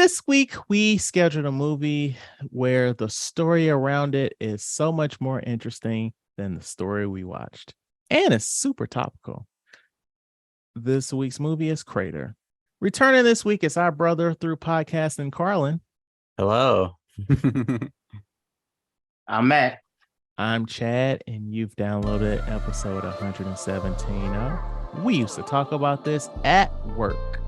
This week, we scheduled a movie where the story around it is so much more interesting than the story we watched. And it's super topical. This week's movie is Crater. Returning this week is our brother through podcasting, Karlan. Hello. I'm Matt. I'm Chad, and you've downloaded episode 117 of We Used to Talk About This at Work.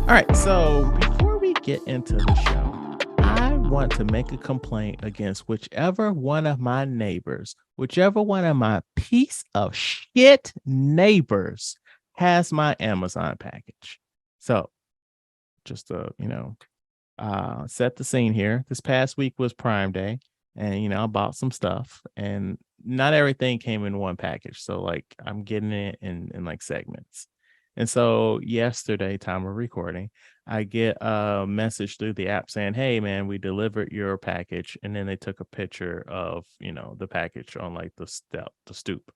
All right, so before we get into the show, I want to make a complaint against whichever one of my neighbors, whichever one of my piece of shit neighbors has my Amazon package. So just to, set the scene here. This past week was Prime Day, and, I bought some stuff, and not everything came in one package. So like I'm getting it in like segments. And so yesterday, time of recording, I get a message through the app saying, "Hey man, we delivered your package." And then they took a picture of, the package on like the stoop.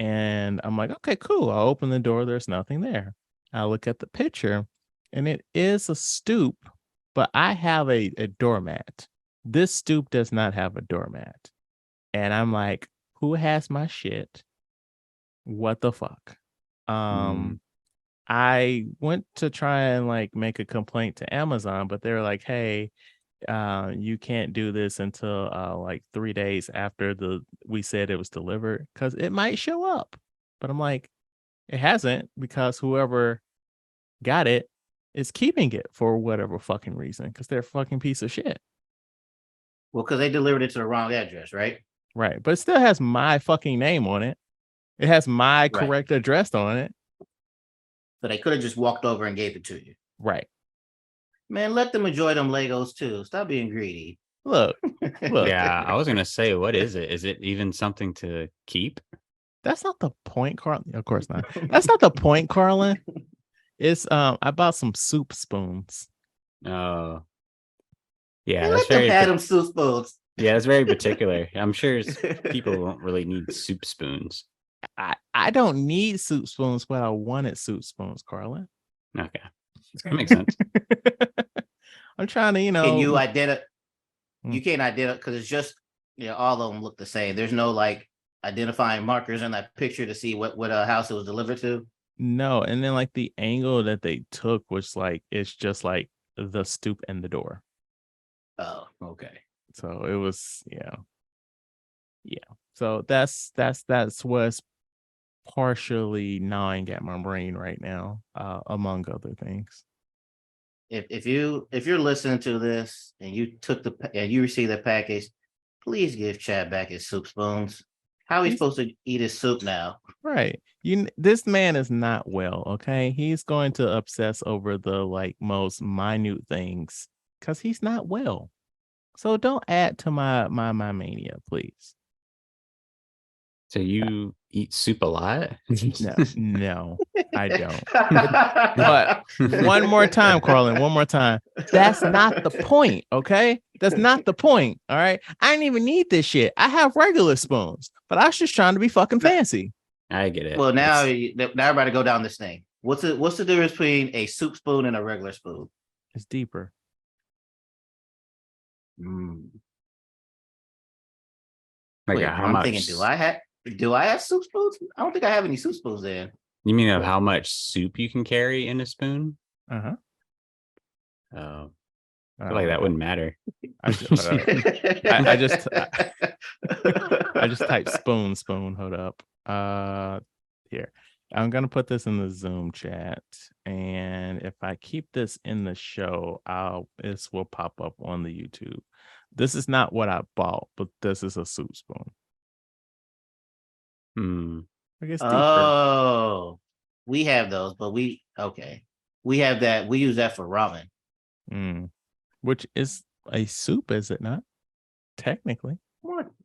And I'm like, okay, cool. I'll open the door. There's nothing there. I look at the picture and it is a stoop, but I have a doormat. This stoop does not have a doormat. And I'm like, who has my shit? What the fuck? I went to try and like make a complaint to Amazon, but they're like, "Hey, you can't do this until like 3 days after we said it was delivered because it might show up." But I'm like, it hasn't, because whoever got it is keeping it for whatever fucking reason, because they're a fucking piece of shit. Well, because they delivered it to the wrong address, right? Right, but it still has my fucking name on it. It has my correct address on it. So they could have just walked over and gave it to you. Right. Man, let them enjoy them Legos too. Stop being greedy. Look. Yeah, I was going to say, what is it? Is it even something to keep? That's not the point, Karlan. Of course not. That's not the point, Karlan. It's I bought some soup spoons. Oh. Yeah, Man, that's let them have very them soup spoons. Yeah, it's very particular. I'm sure people don't really need soup spoons. I don't need soup spoons, but I wanted soup spoons, Karlan. Okay. That makes sense. I'm trying to, Can you identify? You can't identify because it's just, all of them look the same. There's no like identifying markers in that picture to see what house it was delivered to. No, and then like the angle that they took was like, it's just like the stoop and the door. Oh, okay. So it was, yeah. So that's what's partially gnawing at my brain right now, among other things. If you're listening to this and you received the package, please give Chad back his soup spoons. How are we supposed to eat his soup now? Right. This man is not well, okay? He's going to obsess over the like most minute things because he's not well. So don't add to my mania, please. So you eat soup a lot? No, I don't. But one more time, Karlan, one more time. That's not the point, okay? That's not the point, all right? I didn't even need this shit. I have regular spoons, but I was just trying to be fucking fancy. I get it. Well, now everybody go down this thing. What's the difference between a soup spoon and a regular spoon? It's deeper. Like Wait, how I'm much? thinking, do I have soup spoons? I don't think I have any soup spoons then. You mean of how much soup you can carry in a spoon? Uh-huh. Oh, I feel like that wouldn't matter. I just typed spoon. Hold up. Here. I'm gonna put this in the Zoom chat, and if I keep this in the show, this will pop up on the YouTube. This is not what I bought, but this is a soup spoon. I guess deeper. Oh, we have those, but we have that. We use that for ramen. Which is a soup, is it not? Technically,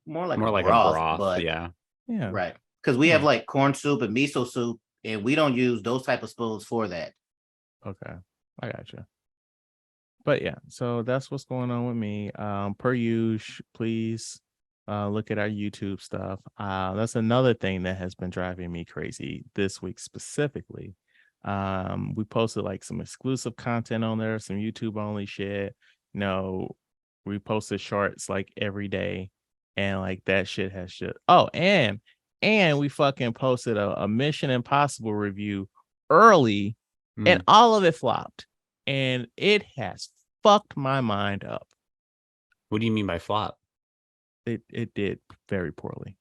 more like a broth, but yeah, right. Because we have like corn soup and miso soup, and we don't use those type of spoons for that. Okay, I gotcha. But yeah, so that's what's going on with me. Per usual, please look at our YouTube stuff. That's another thing that has been driving me crazy this week specifically. We posted like some exclusive content on there, some YouTube only shit. You know, we posted shorts like every day, and like that shit has just. Oh, and we fucking posted a Mission Impossible review early, and all of it flopped, and it has fucked my mind up. What do you mean by flop? It did very poorly.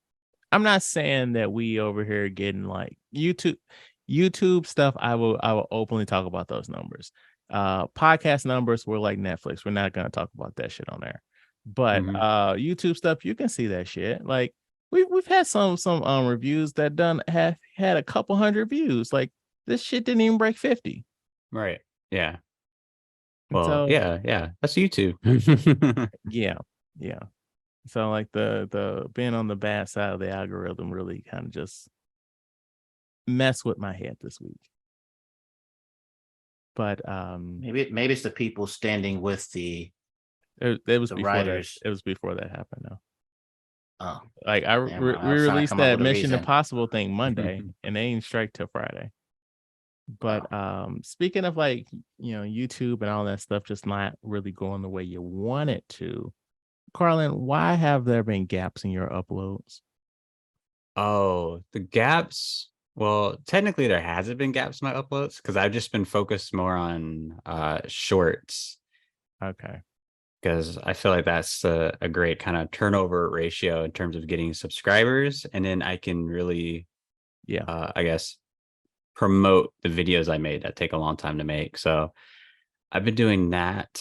I'm not saying that we over here getting like YouTube stuff. I will openly talk about those numbers. Podcast numbers were like Netflix. We're not gonna talk about that shit on there. But YouTube stuff, you can see that shit. Like we've had some reviews that have had a couple hundred views. Like this shit didn't even break 50. Right. Yeah. And Well, so yeah. That's YouTube. yeah. So like the being on the bad side of the algorithm really kind of just mess with my head this week. But maybe it's the people standing with it was the before writers. that. It was before that happened though. Oh, Like we released that Mission Impossible thing Monday, and they ain't strike till Friday. But speaking of like YouTube and all that stuff just not really going the way you want it to, Karlan, why have there been gaps in your uploads? Oh, the gaps. Well, technically there hasn't been gaps in my uploads because I've just been focused more on shorts. Okay. Because I feel like that's a great kind of turnover ratio in terms of getting subscribers. And then I can really, I guess, promote the videos I made that take a long time to make. So I've been doing that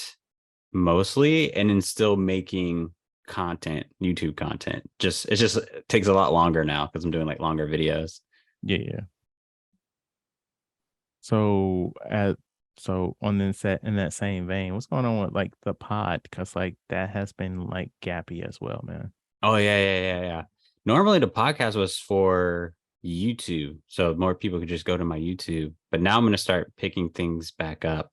mostly and then still making content, YouTube content. It takes a lot longer now because I'm doing like longer videos. Yeah. So on in that same vein, what's going on with like the pod? Because like that has been like gappy as well, man. Oh yeah. Normally the podcast was for YouTube, so more people could just go to my YouTube. But now I'm going to start picking things back up.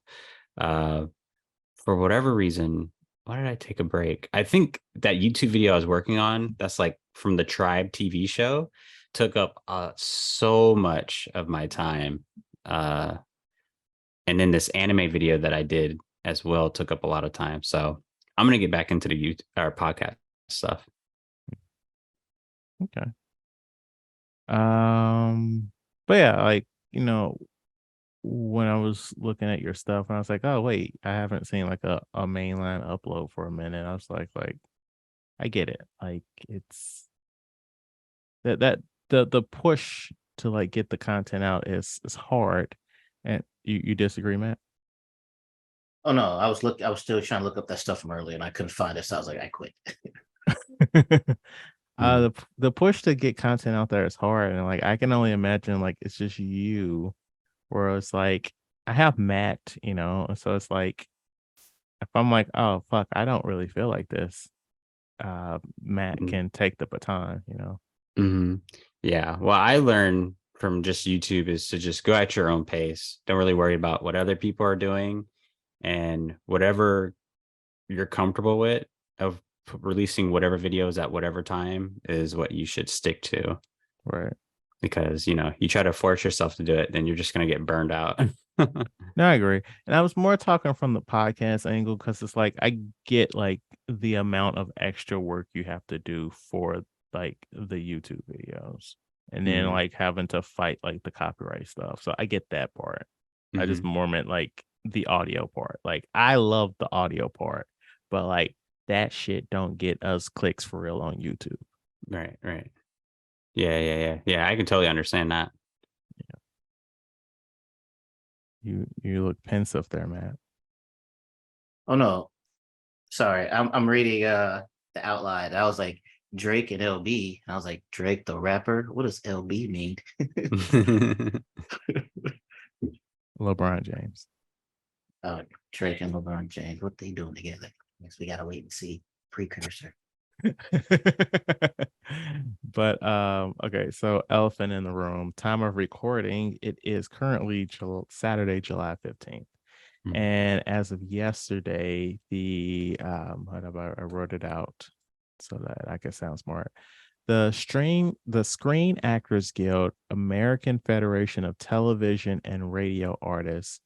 For whatever reason, why did I take a break? I think that YouTube video I was working on, that's like from the Tribe TV show, took up so much of my time. And then this anime video that I did as well took up a lot of time. So I'm gonna get back into the YouTube or podcast stuff. Okay. But yeah, like when I was looking at your stuff, and I was like, oh wait, I haven't seen like a mainline upload for a minute. I was like, I get it. Like it's that the push to like get the content out is hard. And you disagree, Matt? Oh no, I was still trying to look up that stuff from earlier and I couldn't find it. So I was like, I quit. The push to get content out there is hard, and like I can only imagine like it's just you, where it's like I have Matt, so it's like if I'm like, oh fuck, I don't really feel like this, Matt can take the baton. Yeah. Well, I learned from just YouTube is to just go at your own pace. Don't really worry about what other people are doing, and whatever you're comfortable with of releasing whatever videos at whatever time is what you should stick to. Right. Because you try to force yourself to do it, then you're just going to get burned out. No, I agree. And I was more talking from the podcast angle because it's like I get like the amount of extra work you have to do for like the YouTube videos, and then like having to fight like the copyright stuff. So I get that part. I just more meant like the audio part. Like I love the audio part, but like that shit don't get us clicks for real on YouTube. Right. Yeah. I can totally understand that. Yeah. You look pensive there, Matt. Oh no, sorry. I'm reading the outline. I was like Drake and LB. And I was like Drake the rapper. What does LB mean? LeBron James. Drake and LeBron James. What they doing together? Guess we gotta wait and see. Precursor. But okay, so elephant in the room. Time of recording, it is currently Saturday, July 15th. And as of yesterday, the I wrote it out. so that I can sound smart. The Screen Actors Guild, American Federation of Television and Radio Artists,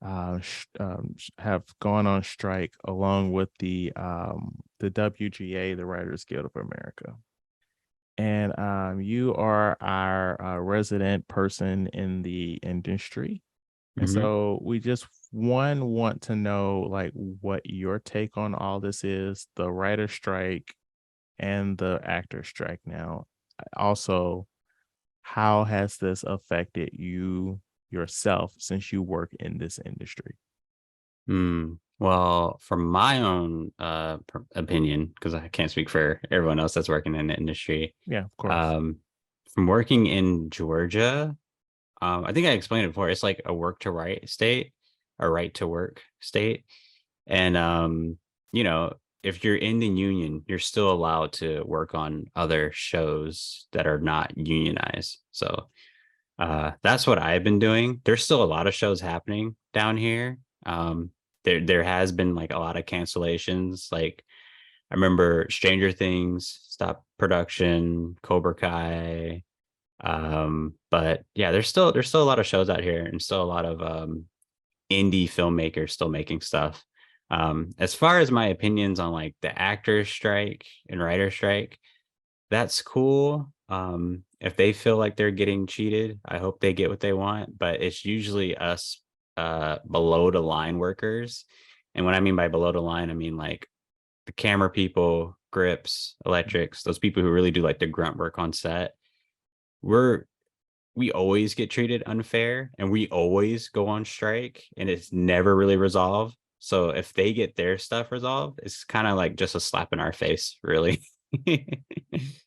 have gone on strike along with the WGA, the Writers Guild of America. And you are our resident person in the industry. And so we just want to know like what your take on all this is, the writer strike and the actor strike now. Also, how has this affected you yourself since you work in this industry? Well, from my own opinion, because I can't speak for everyone else that's working in the industry. Yeah, of course. From working in Georgia, I think I explained it before. It's like a work to write state, a right to work state. And if you're in the union, you're still allowed to work on other shows that are not unionized. So that's what I've been doing. There's still a lot of shows happening down here. There has been like a lot of cancellations. Like I remember Stranger Things stopped production, Cobra Kai. But yeah, there's still a lot of shows out here and still a lot of indie filmmakers still making stuff. As far as my opinions on like the actor strike and writer strike, that's cool. If they feel like they're getting cheated, I hope they get what they want, but it's usually us below the line workers. And what I mean by below the line, I mean like the camera people, grips, electrics, those people who really do like the grunt work on set. We always get treated unfair and we always go on strike and it's never really resolved. So if they get their stuff resolved, it's kind of like just a slap in our face, really.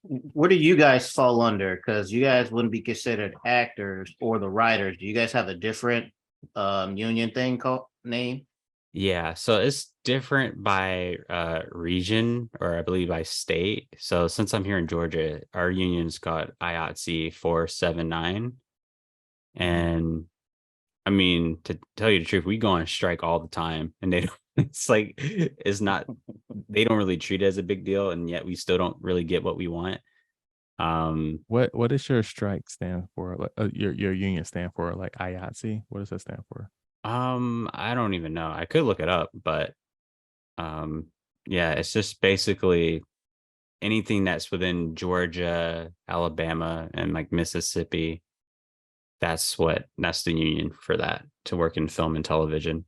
Where do you guys fall under? Because you guys wouldn't be considered actors or the writers. Do you guys have a different union thing called name? Yeah, so it's different by region or I believe by state. So since I'm here in Georgia, our union's got IATSE 479. And I mean, to tell you the truth, we go on strike all the time and they don't, it's like, it's not, they don't really treat it as a big deal. And yet we still don't really get what we want. What does your strike stand for? Like, your union stand for? Like IATSE? What does that stand for? I don't even know. I could look it up, but yeah, it's just basically anything that's within Georgia, Alabama, and like Mississippi. That's the union for that to work in film and television.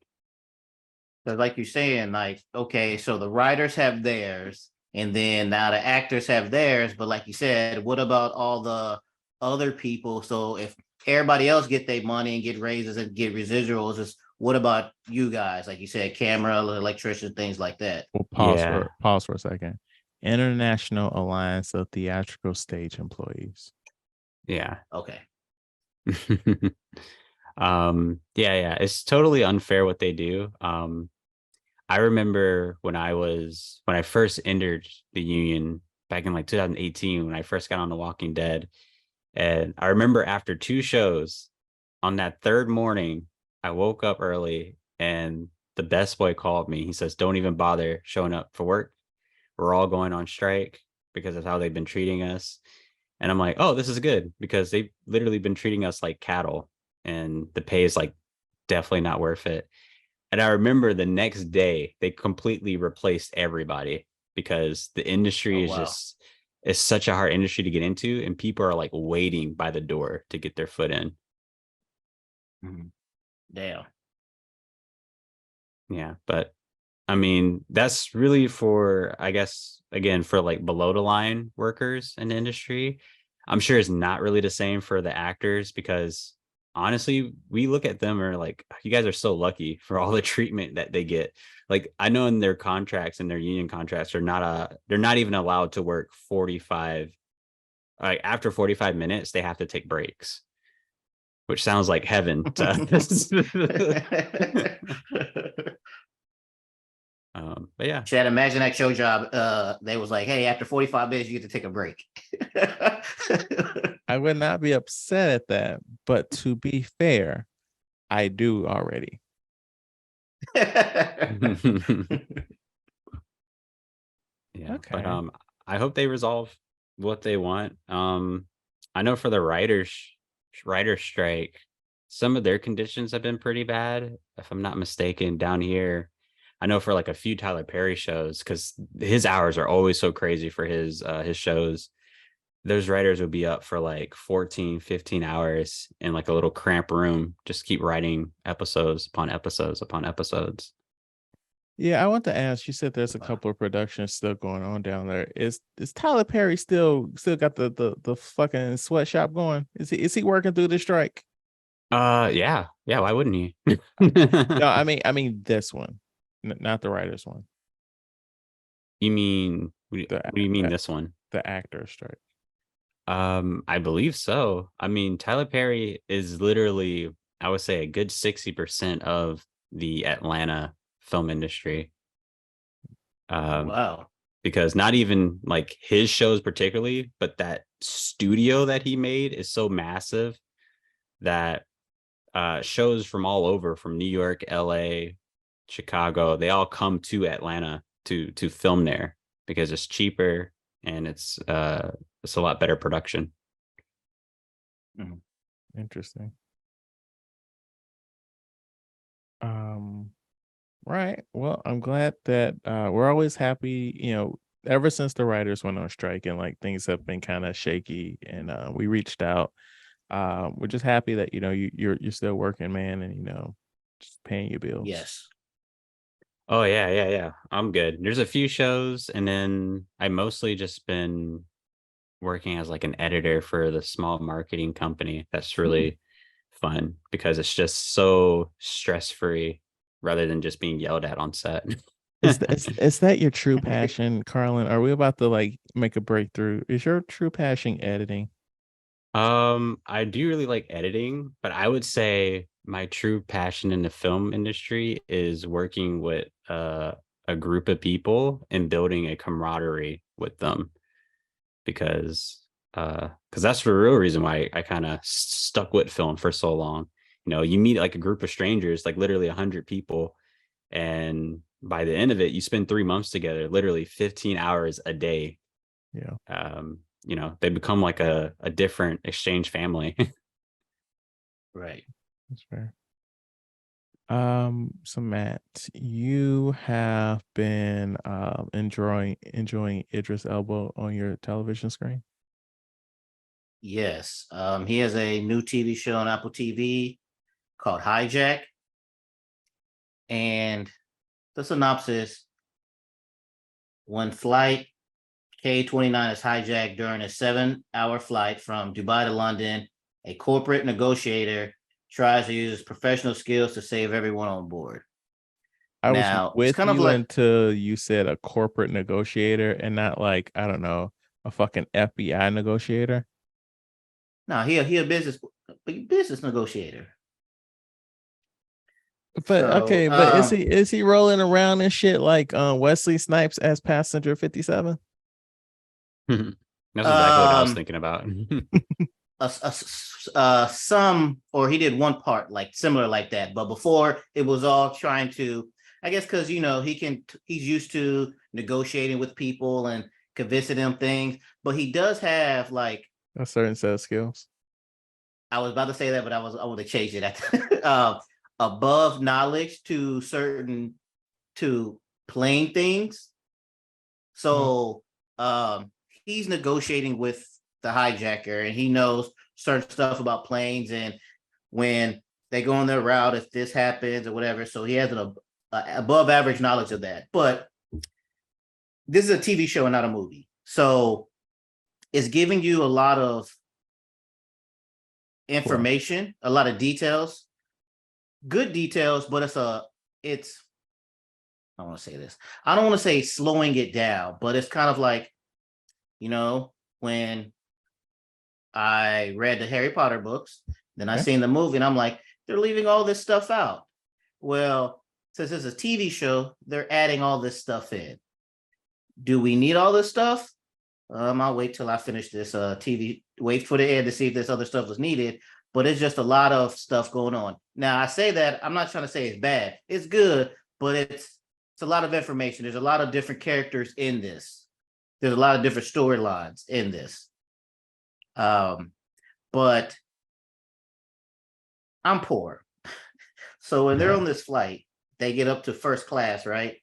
Because like you're saying, like, okay, so the writers have theirs, and then now the actors have theirs. But like you said, what about all the other people? So if everybody else get their money and get raises and get residuals, is what about you guys? Like you said, camera, electrician, things like that. Well, Yeah. pause for a second. International Alliance of Theatrical Stage Employees. Yeah. Okay. Yeah, it's totally unfair what they do. I remember when I first entered the union back in like 2018 when I first got on The Walking Dead, and I remember after 2 shows on that third morning I woke up early and the best boy called me. He says, don't even bother showing up for work, we're all going on strike because of how they've been treating us. And I'm like, oh, this is good because they've literally been treating us like cattle and the pay is like definitely not worth it. And I remember the next day they completely replaced everybody because the industry is just it's such a hard industry to get into and people are like waiting by the door to get their foot in. Damn. Yeah, but I mean, that's really for, I guess, again, for like below the line workers in the industry. I'm sure it's not really the same for the actors because honestly, we look at them and are like, you guys are so lucky for all the treatment that they get. Like I know in their contracts and their union contracts are they're not even allowed to work 45. Like after 45 minutes, they have to take breaks, which sounds like heaven to us. But yeah, Chad, imagine that show job. They was like, hey, after 45 minutes, you get to take a break. I would not be upset at that, but to be fair, I do already. Yeah, okay. but I hope they resolve what they want. I know for the writer strike, some of their conditions have been pretty bad. If I'm not mistaken, down here, I know for like a few Tyler Perry shows, because his hours are always so crazy for his shows. Those writers would be up for like 14, 15 hours in like a little cramped room, just keep writing episodes upon episodes upon episodes. Yeah, I want to ask. You said there's a couple of productions still going on down there. Is Tyler Perry still got the fucking sweatshop going? Is he working through the strike? Yeah. Why wouldn't he? No, I mean this one, not the writers one. You mean The what do you mean this one? the actor strike. I believe so. I mean, Tyler Perry is literally, I would say, a good 60% of the Atlanta film industry. Um, Wow. because not even like his shows particularly, but that studio that he made is so massive that shows from all over, from New York, LA, Chicago, they all come to Atlanta to film there because it's cheaper and it's a lot better production. Interesting. Right. Well, I'm glad that we're always happy, ever since the writers went on strike and like things have been kind of shaky and we reached out. We're just happy that you're still working, man, and just paying your bills. Yes. Oh yeah. I'm good. There's a few shows, and then I mostly just been working as like an editor for the small marketing company. That's really fun because it's just so stress free rather than just being yelled at on set. Is that your true passion, Karlan? Are we about to like make a breakthrough? Is your true passion editing? I do really like editing, but I would say my true passion in the film industry is working with a group of people and building a camaraderie with them because that's the real reason why I kind of stuck with film for so long. You meet like a group of strangers, like literally 100 people, and by the end of it, you spend 3 months together, literally 15 hours a day. Yeah. They become like a different exchange family. Right. That's fair. So Matt, you have been enjoying Idris Elba on your television screen. Yes. He has a new TV show on Apple TV called Hijack. And the synopsis: when flight K-29 is hijacked during a 7-hour flight from Dubai to London, a corporate negotiator tries to use his professional skills to save everyone on board. I was Now, it's with kind of you like, until you said a corporate negotiator and not like, I don't know, a fucking FBI negotiator. no, he a business negotiator. But So, okay, but is he rolling around and shit like Wesley Snipes as passenger 57? That's exactly what I was um, thinking about. some, or he did one part like similar like that, but before it was all trying to, I guess, because he's used to negotiating with people and convincing them things, but he does have like A certain set of skills. I was about to say that, but I would have changed it. Above knowledge to playing things. So he's negotiating with the hijacker, and he knows certain stuff about planes and when they go on their route, if this happens or whatever. So he has an above average knowledge of that. But this is a TV show and not a movie, so it's giving you a lot of information, a lot of details, good details, but it's I don't want to say this. I don't want to say slowing it down, but it's kind of like, when I read the Harry Potter books, then I seen the movie and I'm like, they're leaving all this stuff out. Well, since it's a TV show, they're adding all this stuff in. Do we need all this stuff? I'll wait till I finish this TV, wait for the end to see if this other stuff is needed. But it's just a lot of stuff going on. Now, I say that, I'm not trying to say it's bad. It's good, but it's a lot of information. There's a lot of different characters in this. there's a lot of different storylines in this. But I'm poor. So when they're on this flight, they get up to first class, right?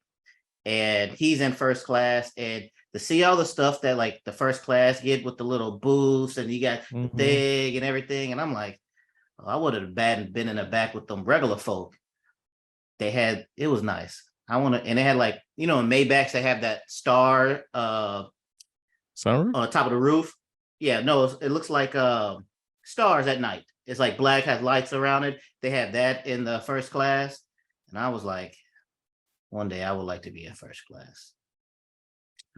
And he's in first class, and to see all the stuff that like the first class get with the little booths, and you got the thing and everything, and I'm like, oh, I would have been in the back with them regular folk. It was nice. And they had like, in Maybachs, they have that star sunroof on the top of the roof. Yeah, no, it looks like stars at night. It's like black, has lights around it. They have that in the first class. And I was like, one day I would like to be in first class.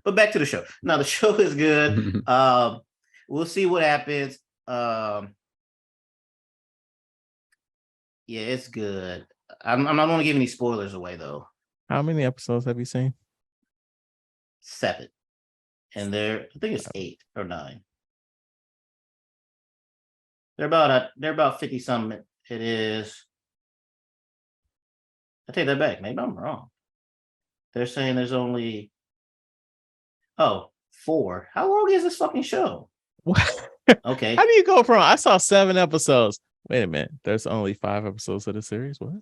But back to the show. Now the show is good. We'll see what happens. Yeah, it's good. I'm not going to give any spoilers away though. How many episodes have you seen? 7. And I think it's 8 or 9. They're about 50 something. It is. I take that back. Maybe I'm wrong. They're saying there's only 4. How long is this fucking show? Okay. How do you go from I saw 7 episodes? Wait a minute. There's only 5 episodes of the series. What?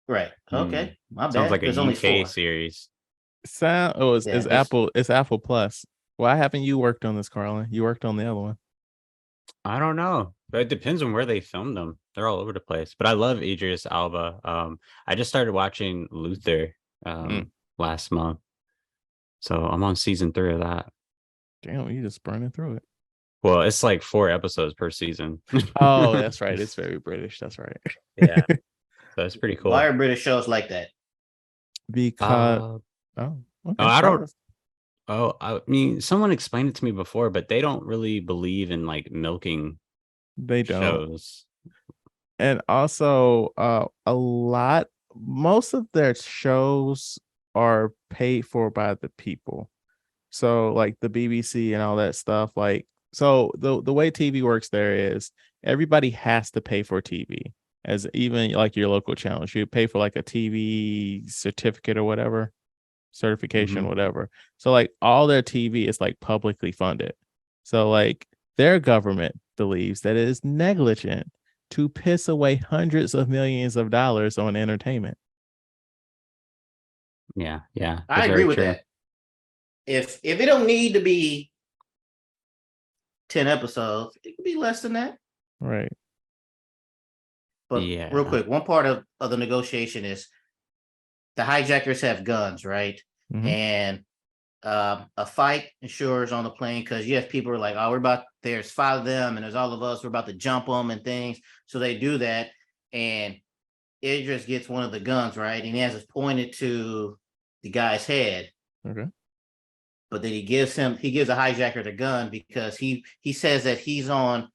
Right. Okay. My bad. Sounds like there's a only UK 4. series. It's Apple. It's Apple Plus. Why haven't you worked on this, Karlan? You worked on the other one. I don't know. But it depends on where they filmed them. They're all over the place. But I love Idris Elba. I just started watching Luther last month. So I'm on season 3 of that. Damn, you just burning through it. Well, it's like 4 episodes per season. Oh, that's right. It's very British. That's right. Yeah. So it's pretty cool. Why are British shows like that? Because okay. I don't. I mean, someone explained it to me before, but they don't really believe in like milking. They don't. Shows. And also, most of their shows are paid for by the people. So, like the BBC and all that stuff. Like, so the way TV works there is everybody has to pay for TV. As even like your local channels, you pay for like a TV certificate or whatever, certification, whatever. So like all their TV is like publicly funded. So like their government believes that it is negligent to piss away hundreds of millions of dollars on entertainment. Yeah. I agree with that. If it don't need to be 10 episodes, it could be less than that. Right. But real quick, one part of the negotiation is the hijackers have guns, right? And a fight ensures on the plane because yes, people are like, oh, there's 5 of them and there's all of us, we're about to jump them and things. So they do that. And Idris gets one of the guns, right? And he has it pointed to the guy's head. Okay. But then he gives a hijacker the gun because he says that he's not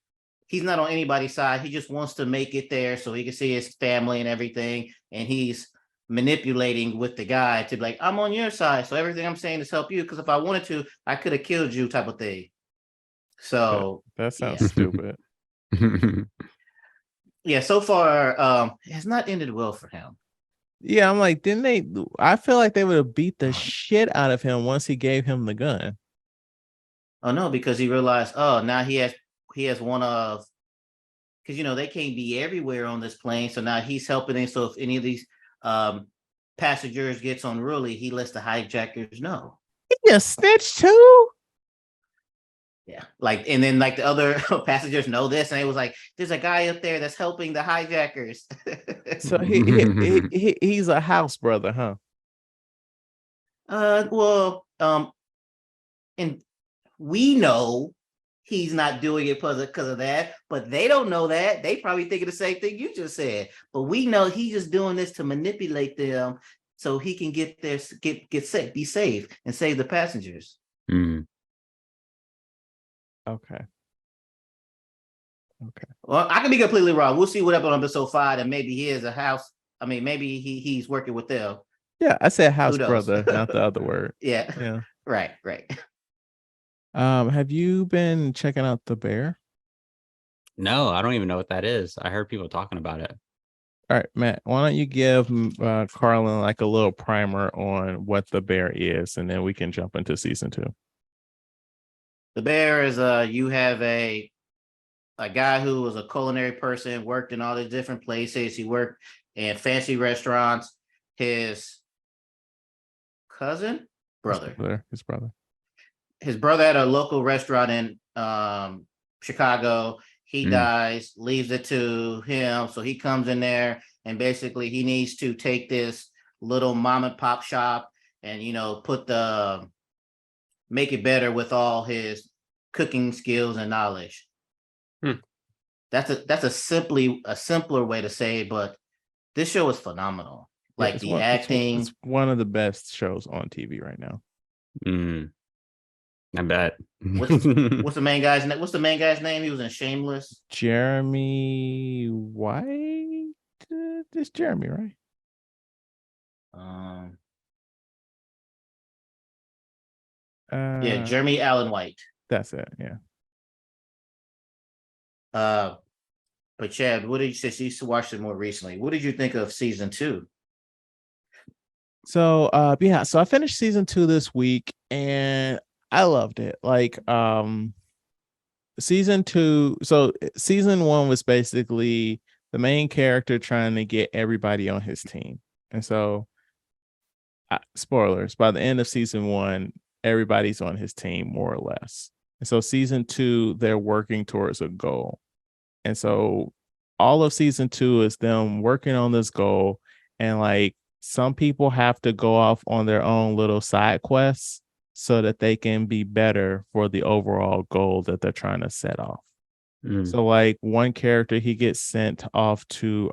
on anybody's side. He just wants to make it there so he can see his family and everything. And he's manipulating with the guy to be like, I'm on your side. So everything I'm saying is help you. Because if I wanted to, I could have killed you type of thing. So that sounds stupid. Yeah, so far, it has not ended well for him. Yeah, I'm like, I feel like they would have beat the shit out of him once he gave him the gun. Oh, no, because he realized, now he has one of, because, they can't be everywhere on this plane. So now he's helping them. So if any of these passengers gets unruly, he lets the hijackers know. He just snitched too? Yeah. And then the other passengers know this. And it was like, there's a guy up there that's helping the hijackers. So he's a house brother, huh? And we know he's not doing it because of that, but they don't know that. They probably thinking the same thing you just said. But we know he's just doing this to manipulate them so he can get safe, be safe, and save the passengers. Okay. Well, I could be completely wrong. We'll see what happened on episode 5, and maybe he is a house. I mean, maybe he's working with them. Yeah, I said house brother, not the other word. Yeah. Right. Have you been checking out The Bear? No, I don't even know what that is. I heard people talking about it. All right, Matt, why don't you give Karlan like a little primer on what The Bear is, and then we can jump into season 2. The Bear is you have a guy who was a culinary person, worked in all these different places. He worked in fancy restaurants. His cousin, brother, his brother had a local restaurant in Chicago. He dies, leaves it to him. So he comes in there and basically he needs to take this little mom and pop shop and, make it better with all his cooking skills and knowledge. That's a simpler way to say it, but this show is phenomenal. Like the acting. It's one of the best shows on TV right now. I bet. What's the main guy's name? What's the main guy's name? He was in Shameless. Jeremy White. It's Jeremy, right? Yeah, Jeremy Allen White. That's it. Yeah. But Chad, what did you say? You used to watch it more recently. What did you think of season 2? So so I finished season 2 this week and I loved it. Like season 2, so season 1 was basically the main character trying to get everybody on his team. And so spoilers, by the end of season 1, everybody's on his team more or less. And so season 2, they're working towards a goal. And so all of season 2 is them working on this goal. And like some people have to go off on their own little side quests so that they can be better for the overall goal that they're trying to set off. So like one character, he gets sent off to,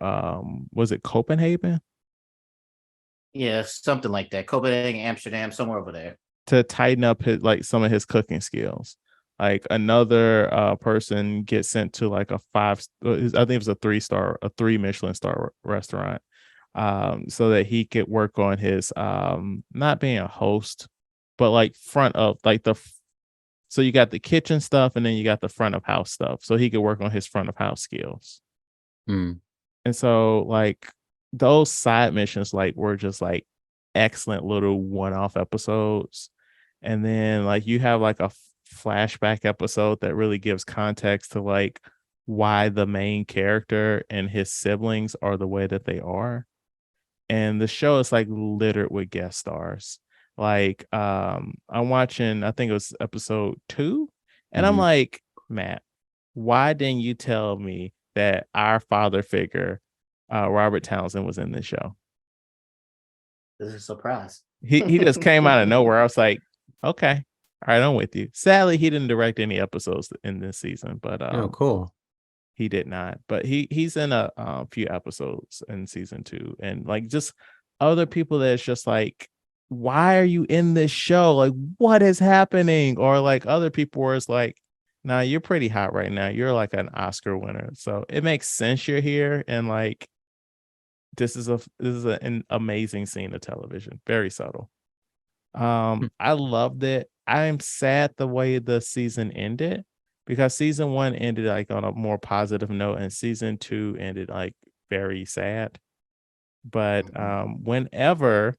was it Copenhagen? Yeah, something like that. Copenhagen, Amsterdam, somewhere over there. To tighten up some of his cooking skills. Like another person gets sent to like I think it was a 3 Michelin star restaurant, so that he could work on his not being a host, but like front of like so you got the kitchen stuff and then you got the front of house stuff, so he could work on his front of house skills. And so like those side missions like were just like excellent little one-off episodes. And then like you have like a flashback episode that really gives context to like why the main character and his siblings are the way that they are. And the show is like littered with guest stars. Like I'm watching, I think it was episode 2, and I'm like, Matt, why didn't you tell me that our father figure, Robert Townsend, was in this show? This is a surprise. He just came out of nowhere. I was like, okay, all right, I'm with you. Sadly, he didn't direct any episodes in this season, but oh, cool. He did not, but he's in a few episodes in season 2, and like just other people that's just like, why are you in this show? Like, what is happening? Or like other people where it's like, nah, you're pretty hot right now. You're like an Oscar winner, so it makes sense you're here. And like, this is an amazing scene of television, very subtle. I loved it. I'm sad the way the season ended, because season 1 ended like on a more positive note and season 2 ended like very sad. But whenever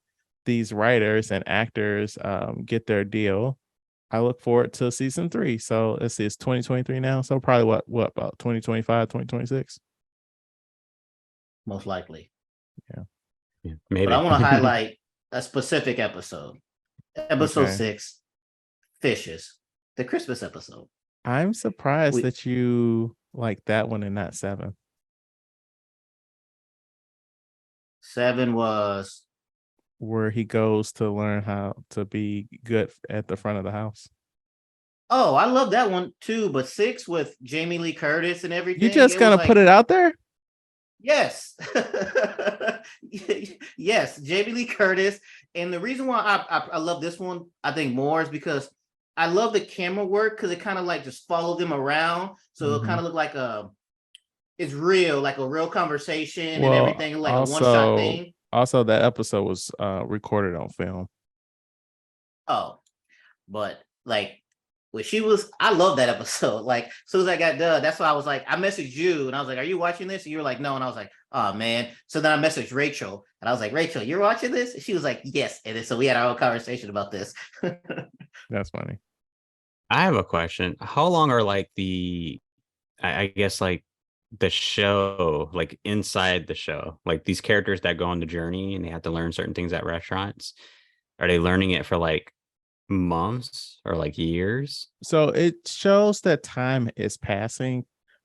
these writers and actors get their deal, I look forward to season 3. So let's see, it's 2023 now. So probably what about 2025, 2026? Most likely. Yeah, maybe. But I want to highlight a specific episode. Episode 6, Fishes, the Christmas episode. I'm surprised that you like that one and not 7. 7 was where he goes to learn how to be good at the front of the house. Oh, I love that one too. But 6 with Jamie Lee Curtis and everything. You just gonna put it out there? Yes. Yes, Jamie Lee Curtis. And the reason why I love this one, I think more, is because I love the camera work, because it kind of like just followed them around. So it kind of looked like it's real, like a real conversation and everything, like a one-shot thing. Also, that episode was recorded on film. Oh, but like when I love that episode. Like as soon as I got done, that's why I was like, I messaged you and I was like, are you watching this? And you were like, no. And I was like, oh man. So then I messaged Rachel and I was like, Rachel, you're watching this? And she was like, yes. And then so we had our own conversation about this. That's funny. I have a question. How long are like I guess like the show, like inside the show, like these characters that go on the journey and they have to learn certain things at restaurants? Are they learning it for like months or like years? So it shows that time is passing.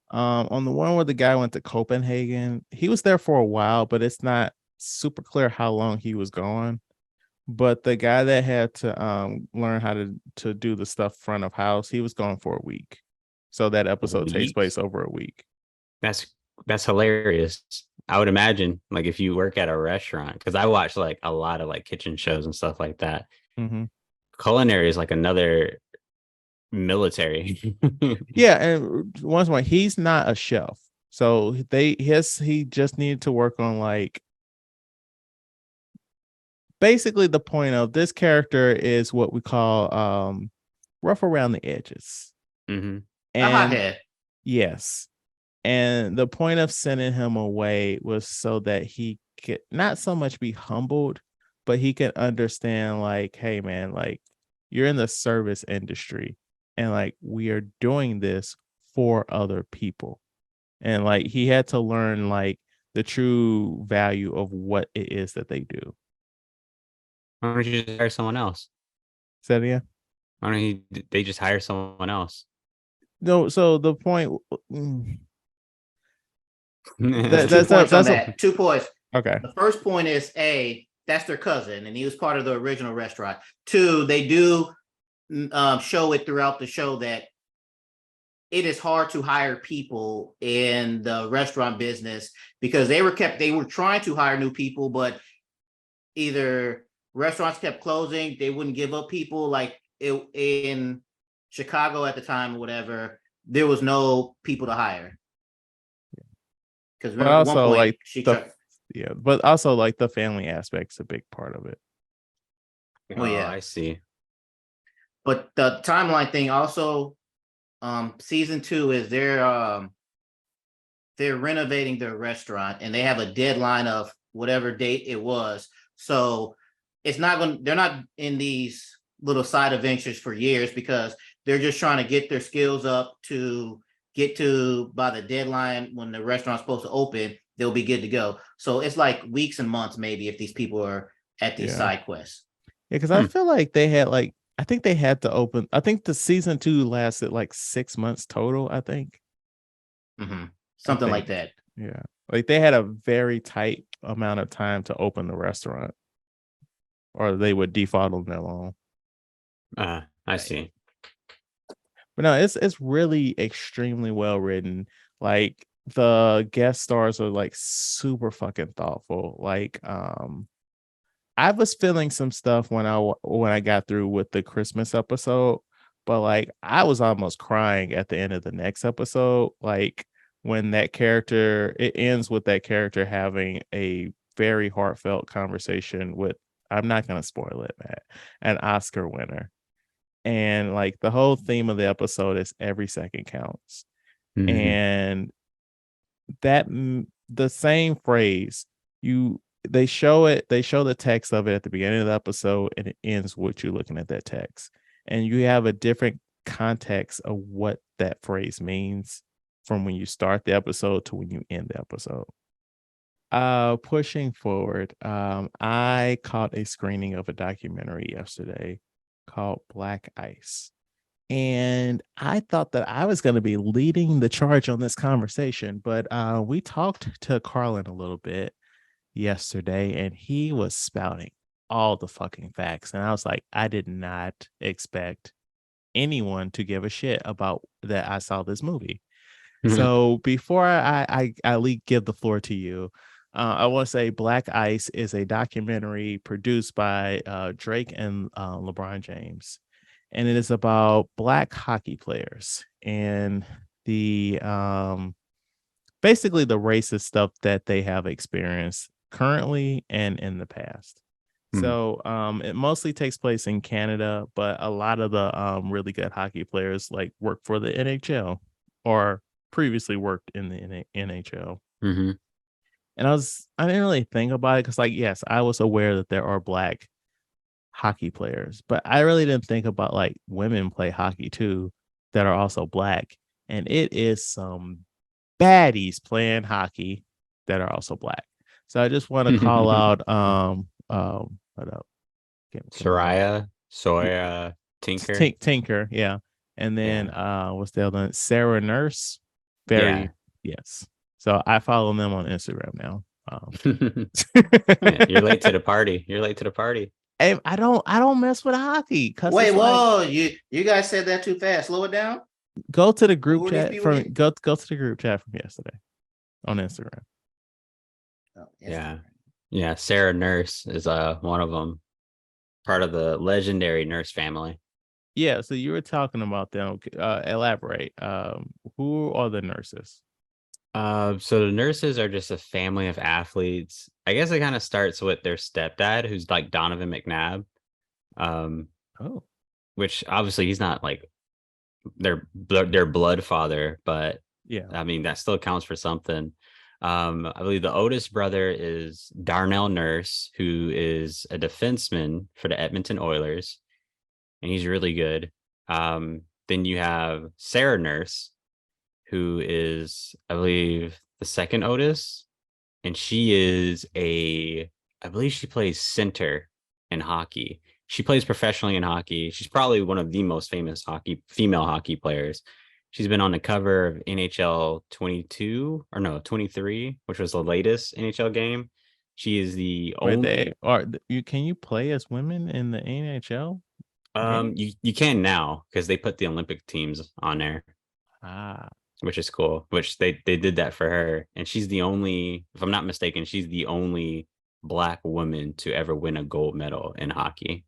On the one where the guy went to Copenhagen, he was there for a while, but it's not super clear how long he was gone. But the guy that had to learn how to do the stuff front of house, he was gone for a week. So that A episode takes week? place over a week. That's that's hilarious. I would imagine like if you work at a restaurant, because I watch like a lot of like kitchen shows and stuff like that. Mm-hmm. Culinary is like another military. Yeah, and once more, he's not a chef. So he just needed to work on like basically the point of this character is what we call rough around the edges. Mm-hmm. A And hothead. yes. And the point of sending him away was so that he could not so much be humbled, but he could understand, like, hey, man, like, you're in the service industry and like we are doing this for other people. And like he had to learn like the true value of what it is that they do. Why don't you just hire someone else? Say that again? Why don't they just hire someone else? No, so the point There's that two that's points on that's that. 2 points. okay. The first point is that's their cousin, and he was part of the original restaurant. Two, they do show it throughout the show that it is hard to hire people in the restaurant business because they were trying to hire new people, but either restaurants kept closing, they wouldn't give up people. Like in Chicago at the time or whatever, there was no people to hire. Because But remember at one also point like she the tried. yeah, but also like the family aspect's a big part of it. Oh Oh, yeah. I see. But the timeline thing also, season 2 is they're renovating their restaurant and they have a deadline of whatever date it was. So they're not in these little side adventures for years because they're just trying to get their skills up to get to by the deadline when the restaurant's supposed to open, they'll be good to go. So it's like weeks and months maybe if these people are at these Yeah. side quests. Yeah, because I feel like they had like I think they had to open. I think the season 2 lasted like 6 months total. I think. Something like that. Yeah, like they had a very tight amount of time to open the restaurant, or they would default on their loan. I see. But no, it's really extremely well written. Like the guest stars are like super fucking thoughtful. Like I was feeling some stuff when I got through with the Christmas episode, but like I was almost crying at the end of the next episode. Like when that character it ends with that character having a very heartfelt conversation with I'm not gonna spoil it, Matt, an Oscar winner. And like the whole theme of the episode is every second counts. Mm-hmm. And that the same phrase they show the text of it at the beginning of the episode and it ends with you looking at that text and you have a different context of what that phrase means from when you start the episode to when you end the episode. Pushing forward, I caught a screening of a documentary yesterday called Black Ice. And I thought that I was going to be leading the charge on this conversation, but we talked to Karlan a little bit yesterday, and he was spouting all the fucking facts. And I was like, I did not expect anyone to give a shit about that. I saw this movie. So before give the floor to you, I want to say Black Ice is a documentary produced by Drake and LeBron James, and it is about Black hockey players and the basically the racist stuff that they have experienced currently and in the past. So it mostly takes place in Canada, but a lot of the really good hockey players like work for the NHL or previously worked in the NHL. Mm-hmm. And I didn't really think about it because, like, yes, I was aware that there are Black hockey players, but I really didn't think about like women play hockey too that are also black. And it is some baddies playing hockey that are also black. So I just want to call out what up? Soraya, Soya, Tinker. Tinker, yeah. And then Yeah. what's the other one? Sarah Nurse. Yeah. Very yes. So I follow them on Instagram now. Yeah, you're late to the party. You're late to the party. Hey, I don't mess with hockey because Wait, it's like whoa, you guys said that too fast. Slow it down. go to the group Who are these chat people from again? go to the group chat from yesterday on Instagram. Oh, Yeah. Yeah. Sarah Nurse is one of them, part of the legendary Nurse family. Yeah, so you were talking about them. Elaborate. Who are the nurses? So the nurses are just a family of athletes. I guess it kind of starts with their stepdad, who's like Donovan McNabb. Um, Oh, which obviously he's not like their blood father, but yeah. I mean that still counts for something. I believe the oldest brother is Darnell Nurse, who is a defenseman for the Edmonton Oilers, and he's really good. Then you have Sarah Nurse, who is, I believe, the second oldest, and she is I believe she plays center in hockey. She plays professionally in hockey. She's probably one of the most famous female hockey players. She's been on the cover of NHL 22 or no 23, which was the latest NHL game. She is the Wait, only. can you play as women in the NHL game? You can now because they put the Olympic teams on there, Ah, which is cool. Which they did that for her, and she's the only, if I'm not mistaken, she's the only Black woman to ever win a gold medal in hockey.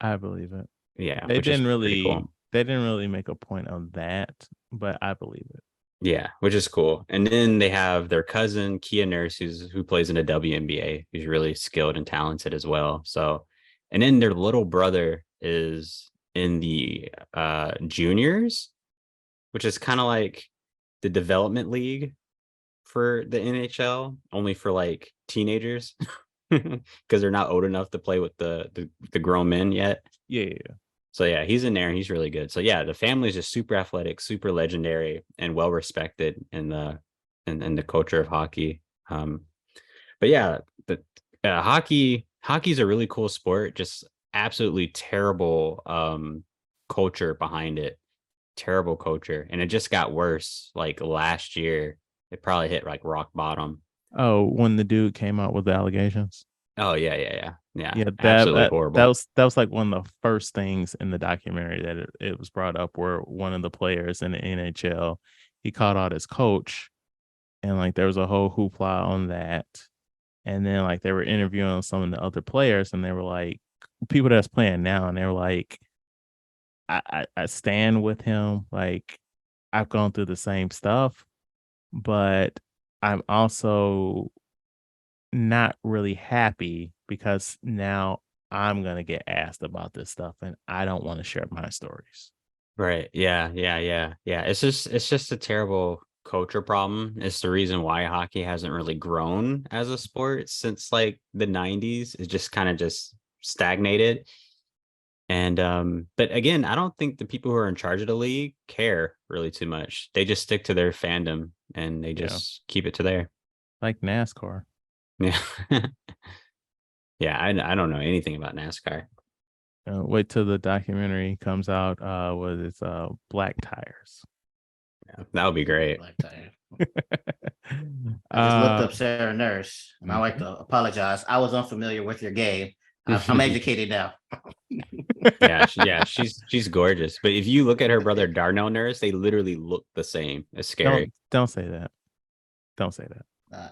I believe it. Yeah, They which is didn't pretty really cool. they didn't really make a point of that, but I believe it. Yeah, which is cool. And then they have their cousin Kia Nurse, who plays in the WNBA, who's really skilled and talented as well. So, and then their little brother is in the juniors, which is kind of like the development league for the NHL, only for like teenagers because they're not old enough to play with the grown men yet. Yeah. So yeah, he's in there and he's really good. So yeah, the family is just super athletic, super legendary, and well respected in the culture of hockey. But yeah, the hockey's a really cool sport. Just absolutely terrible culture behind it. Terrible culture, and it just got worse. Like last year, it probably hit like rock bottom. Oh, when the dude came out with the allegations. Oh yeah. Yeah, Absolutely horrible. that was like one of the first things in the documentary that it was brought up where one of the players in the NHL he called out his coach and like there was a whole hoopla on that. And then like they were interviewing some of the other players and they were like people that's playing now and they were like I stand with him. Like I've gone through the same stuff, but I'm also not really happy because now I'm gonna get asked about this stuff and I don't want to share my stories. Right. Yeah. It's just a terrible culture problem. It's the reason why hockey hasn't really grown as a sport since like the 90s. It just kind of just stagnated. And but again, I don't think the people who are in charge of the league care really too much. They just stick to their fandom and they Yeah, just keep it to there. like NASCAR. Yeah. Yeah, I don't know anything about NASCAR. Wait till the documentary comes out. With its black tires. Yeah, that would be great. Like that. I just looked up Sarah Nurse, and I like Mhm. to apologize. I was unfamiliar with your game. I'm educated now. Yeah, she's gorgeous. But if you look at her brother Darnell Nurse, they literally look the same. It's scary. Don't say that. Don't say that.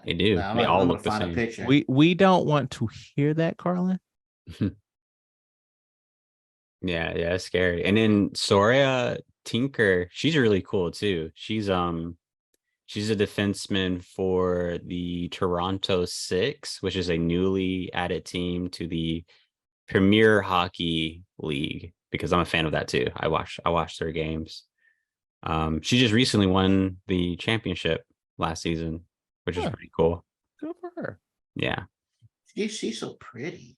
They do. I'm They all gonna look the find a same. picture. We don't want to hear that, Karlan. Yeah, it's scary. And then Soria Tinker, she's really cool too. She's a defenseman for the Toronto Six, which is a newly added team to the Premier Hockey League because I'm a fan of that too. I watched their games. She just recently won the championship last season, which is Huh, pretty cool. good for her. Yeah. She's so pretty.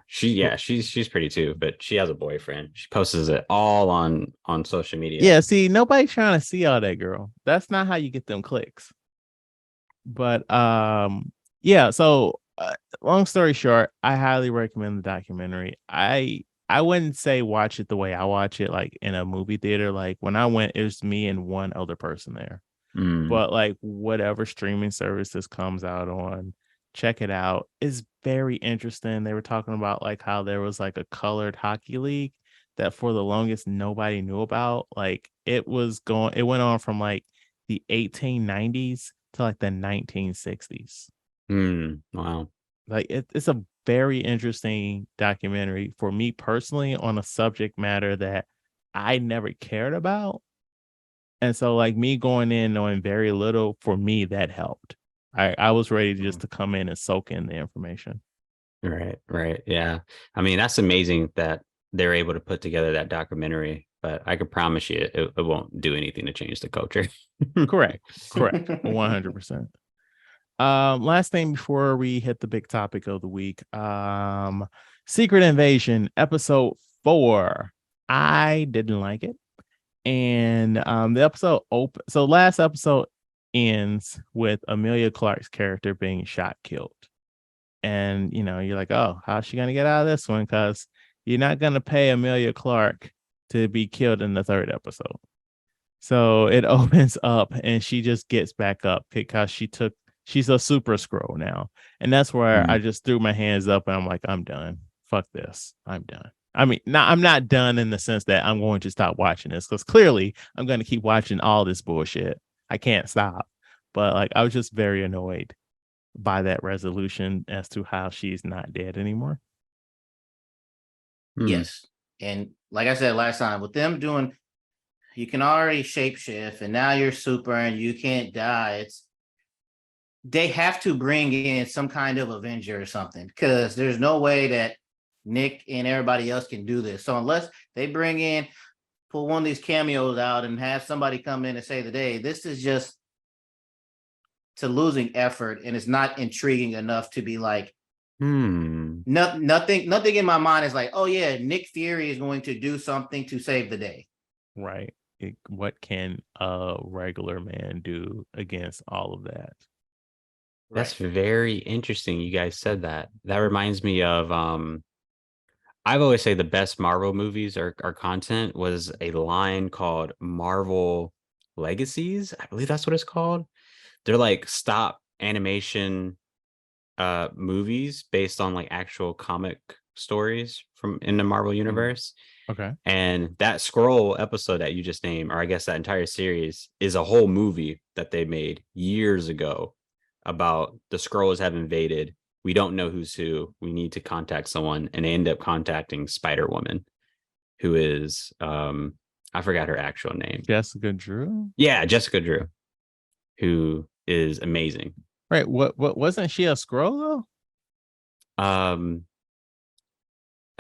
She's pretty too, but she has a boyfriend. She posts it all on social media. Yeah, see, nobody's trying to see all that, girl. That's not how you get them clicks. But yeah, so long story short, I highly recommend the documentary. I wouldn't say watch it the way I watch it, like in a movie theater. Like when I went, it was me and one other person there. But like whatever streaming service this comes out on, check it out. It's very interesting. They were talking about like how there was like a colored hockey league that for the longest nobody knew about. Like it went on from like the 1890s to like the 1960s. Wow. Like it's a very interesting documentary for me personally on a subject matter that I never cared about. And so like me going in knowing very little, for me, that helped. I was ready just to come in and soak in the information. Right. Yeah. I mean, that's amazing that they're able to put together that documentary, but I could promise you it won't do anything to change the culture. Correct. 100%. Last thing before we hit the big topic of the week. Secret Invasion episode 4. I didn't like it. And the episode so last episode ends with Amelia Clark's character being shot killed. And you're like, oh, how's she gonna get out of this one? Because you're not gonna pay Amelia Clark to be killed in the 3rd episode. So it opens up and she just gets back up because she's a super scroll now. And that's where I just threw my hands up and I'm like, I'm done. Fuck this. I'm done. I mean, I'm not done in the sense that I'm going to stop watching this, because clearly I'm going to keep watching all this bullshit. I can't stop. But like, I was just very annoyed by that resolution as to how she's not dead anymore. Yes. And like I said last time, with them doing, you can already shapeshift and now you're super and you can't die. They have to bring in some kind of Avenger or something, because there's no way that Nick and everybody else can do this. So unless they pull one of these cameos out and have somebody come in and save the day, this is just to losing effort, and it's not intriguing enough to be like, nothing in my mind is like, oh yeah, Nick Fury is going to do something to save the day. Right. What can a regular man do against all of that? That's very interesting. You guys said that. That reminds me of I've always say the best Marvel movies or content was a line called Marvel Legacies. I believe that's what it's called. They're like stop animation movies based on like actual comic stories from in the Marvel universe. Okay. And that scroll episode that you just named, or I guess that entire series, is a whole movie that they made years ago about the Skrulls have invaded. We don't know who's who. We need to contact someone, and they end up contacting Spider-Woman, who is I forgot her actual name. Jessica Drew. Yeah, Jessica Drew, who is amazing. Right. What wasn't she a Skrull though?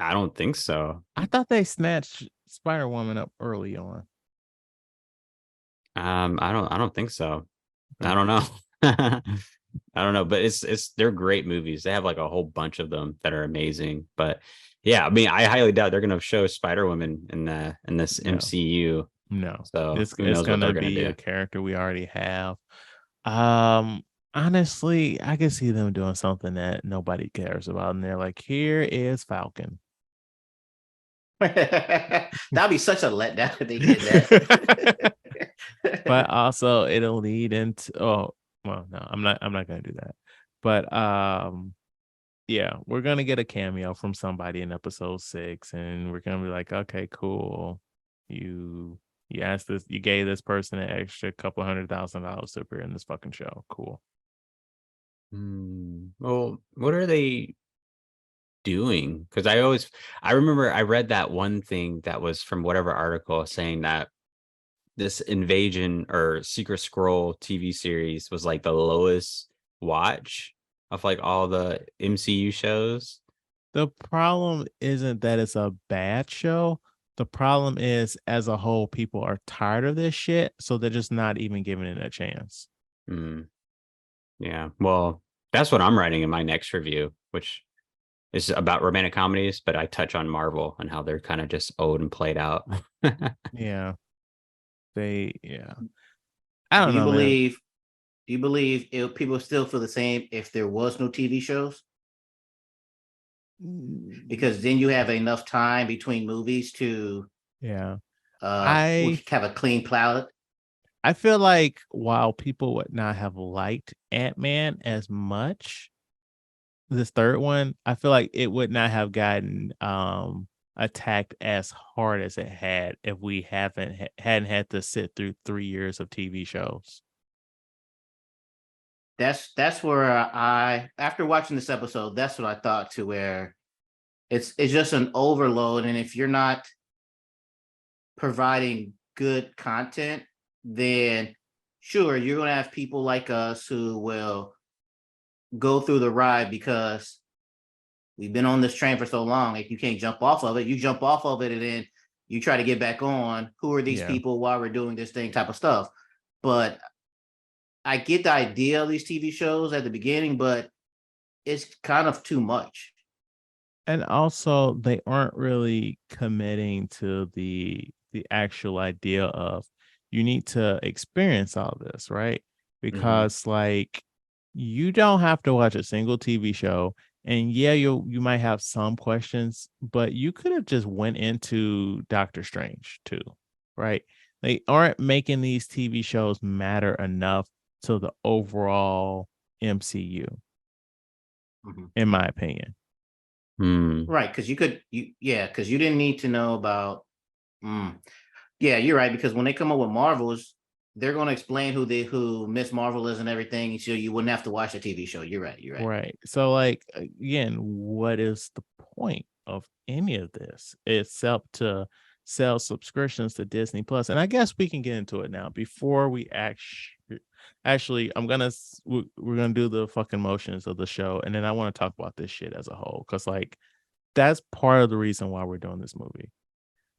I don't think so. I thought they snatched Spider-Woman up early on. I don't think so. I don't know. I don't know, but they're great movies. They have like a whole bunch of them that are amazing. But yeah, I mean, I highly doubt they're gonna show Spider-Woman in this MCU. No. So it's gonna be do. A character we already have. Honestly, I can see them doing something that nobody cares about, and they're like, here is Falcon. That'd be such a letdown if they did that. But also it'll lead into no, I'm not gonna do that. But yeah, we're gonna get a cameo from somebody in episode 6, and we're gonna be like, okay, cool. You gave this person an extra couple $100,000 to appear in this fucking show. Cool. Well, what are they doing? Because I remember I read that one thing that was from whatever article saying that this Invasion or Secret Scroll TV series was like the lowest watch of like all the MCU shows. The problem isn't that it's a bad show. The problem is, as a whole, people are tired of this shit, so they're just not even giving it a chance. Yeah, well, that's what I'm writing in my next review, which It's about romantic comedies, but I touch on Marvel and how they're kind of just old and played out. Yeah. I Do don't you know, man. believe? Do you believe people still feel the same if there was no TV shows? Because then you have enough time between movies to I have a clean palette. I feel like while people would not have liked Ant-Man as much, this third one, I feel like it would not have gotten attacked as hard as it had if we hadn't had to sit through 3 years of TV shows. That's where I after watching this episode, that's what I thought to where it's just an overload, and if you're not providing good content, then sure you're gonna have people like us who will go through the ride because we've been on this train for so long. Like you can't jump off of it. You jump off of it and then you try to get back on. Who are these people? Why we're doing this thing? Type of stuff. But I get the idea of these TV shows at the beginning, but it's kind of too much. And also, they aren't really committing to the actual idea of you need to experience all this, right? Because like you don't have to watch a single TV show, and yeah, you might have some questions, but you could have just went into Doctor Strange too, right? They aren't making these TV shows matter enough to the overall MCU, in my opinion. Right, because because you didn't need to know about. Yeah, you're right. Because when they come up with Marvels, they're going to explain who Miss Marvel is and everything, so you wouldn't have to watch the TV show. You're right. You're right. Right. So, like, again, what is the point of any of this except to sell subscriptions to Disney Plus? And I guess we can get into it now before we actually. We're gonna do the fucking motions of the show, and then I want to talk about this shit as a whole because, like, that's part of the reason why we're doing this movie.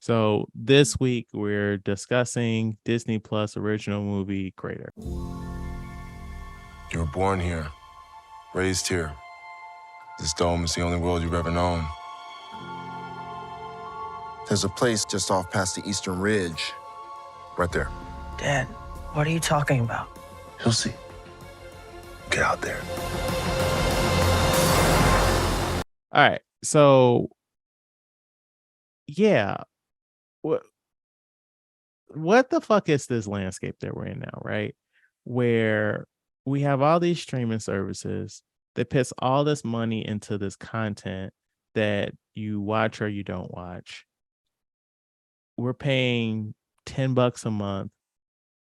So this week we're discussing Disney Plus original movie Crater. You were born here, raised here. This dome is the only world you've ever known. There's a place just off past the Eastern Ridge. Right there. Dad, what are you talking about? You'll see. Get out there. All right. So yeah. What the fuck is this landscape that we're in now, right? Where we have all these streaming services that puts all this money into this content that you watch or you don't watch. We're paying $10 a month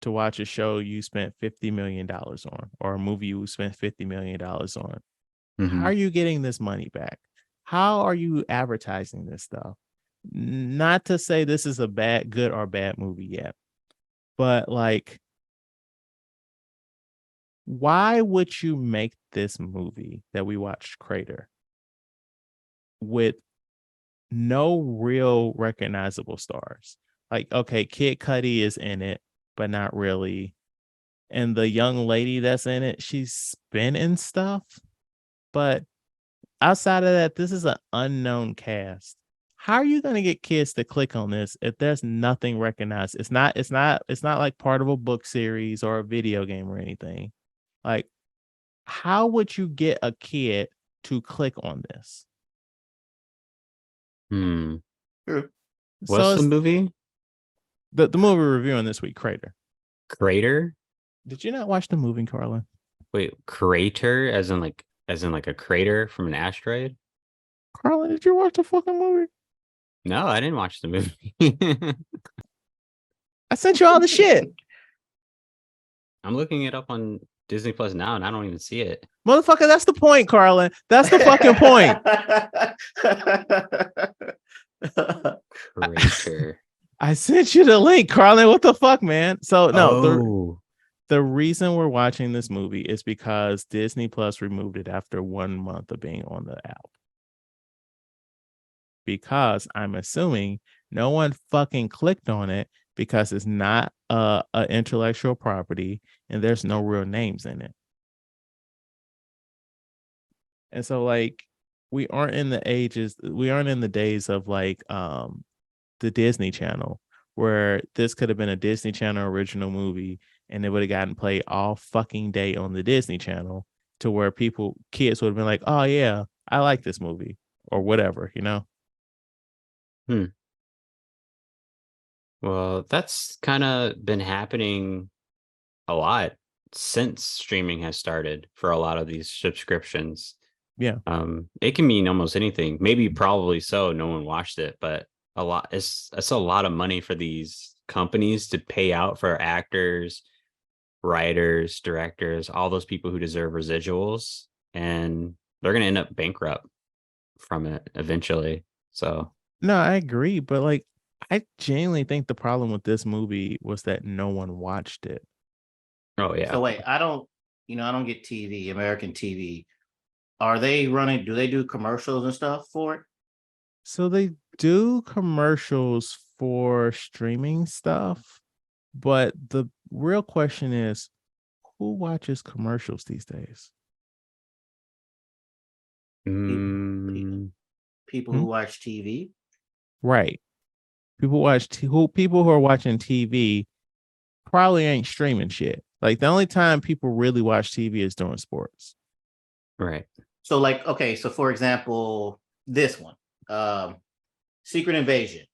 to watch a show you spent $50 million on, or a movie you spent $50 million on. How are you getting this money back? How are you advertising this stuff? Not to say this is a good or bad movie yet, but like, why would you make this movie that we watched, Crater, with no real recognizable stars? Like, okay, Kid Cudi is in it, but not really. And the young lady that's in it, she's spinning stuff. But outside of that, this is an unknown cast. How are you going to get kids to click on this if there's nothing recognized? It's not like part of a book series or a video game or anything. Like, how would you get a kid to click on this? What's the movie? The movie we're reviewing this week, Crater. Crater? Did you not watch the movie, Karlan? Wait, crater as in like a crater from an asteroid? Karlan, did you watch the fucking movie? No, I didn't watch the movie. I sent you all the shit. I'm looking it up on Disney Plus now, and I don't even see it. Motherfucker, that's the point, Karlan. That's the fucking point. Crater. I sent you the link, Karlan. What the fuck, man? So no, the reason we're watching this movie is because Disney Plus removed it after 1 month of being on the app. Because I'm assuming no one fucking clicked on it because it's not a intellectual property and there's no real names in it. And so, like, we aren't in the days of like the Disney Channel, where this could have been a Disney Channel original movie and it would have gotten played all fucking day on the Disney Channel, to where kids would have been like, oh yeah, I like this movie or whatever, you know? Well, that's kind of been happening a lot since streaming has started for a lot of these subscriptions. Yeah. It can mean almost anything. Maybe probably so. No one watched it, but it's a lot of money for these companies to pay out for actors, writers, directors, all those people who deserve residuals, and they're gonna end up bankrupt from it eventually. So No, I agree, but like I genuinely think the problem with this movie was that no one watched it. oh yeah. So wait, I don't get TV, American TV. Are they running? Do they do commercials and stuff for it? So they do commercials for streaming stuff, but the real question is, who watches commercials these days? People who watch TV. Right. People who are watching TV probably ain't streaming shit. Like the only time people really watch TV is during sports. Right. So like, okay, so for example, this one, Secret Invasion.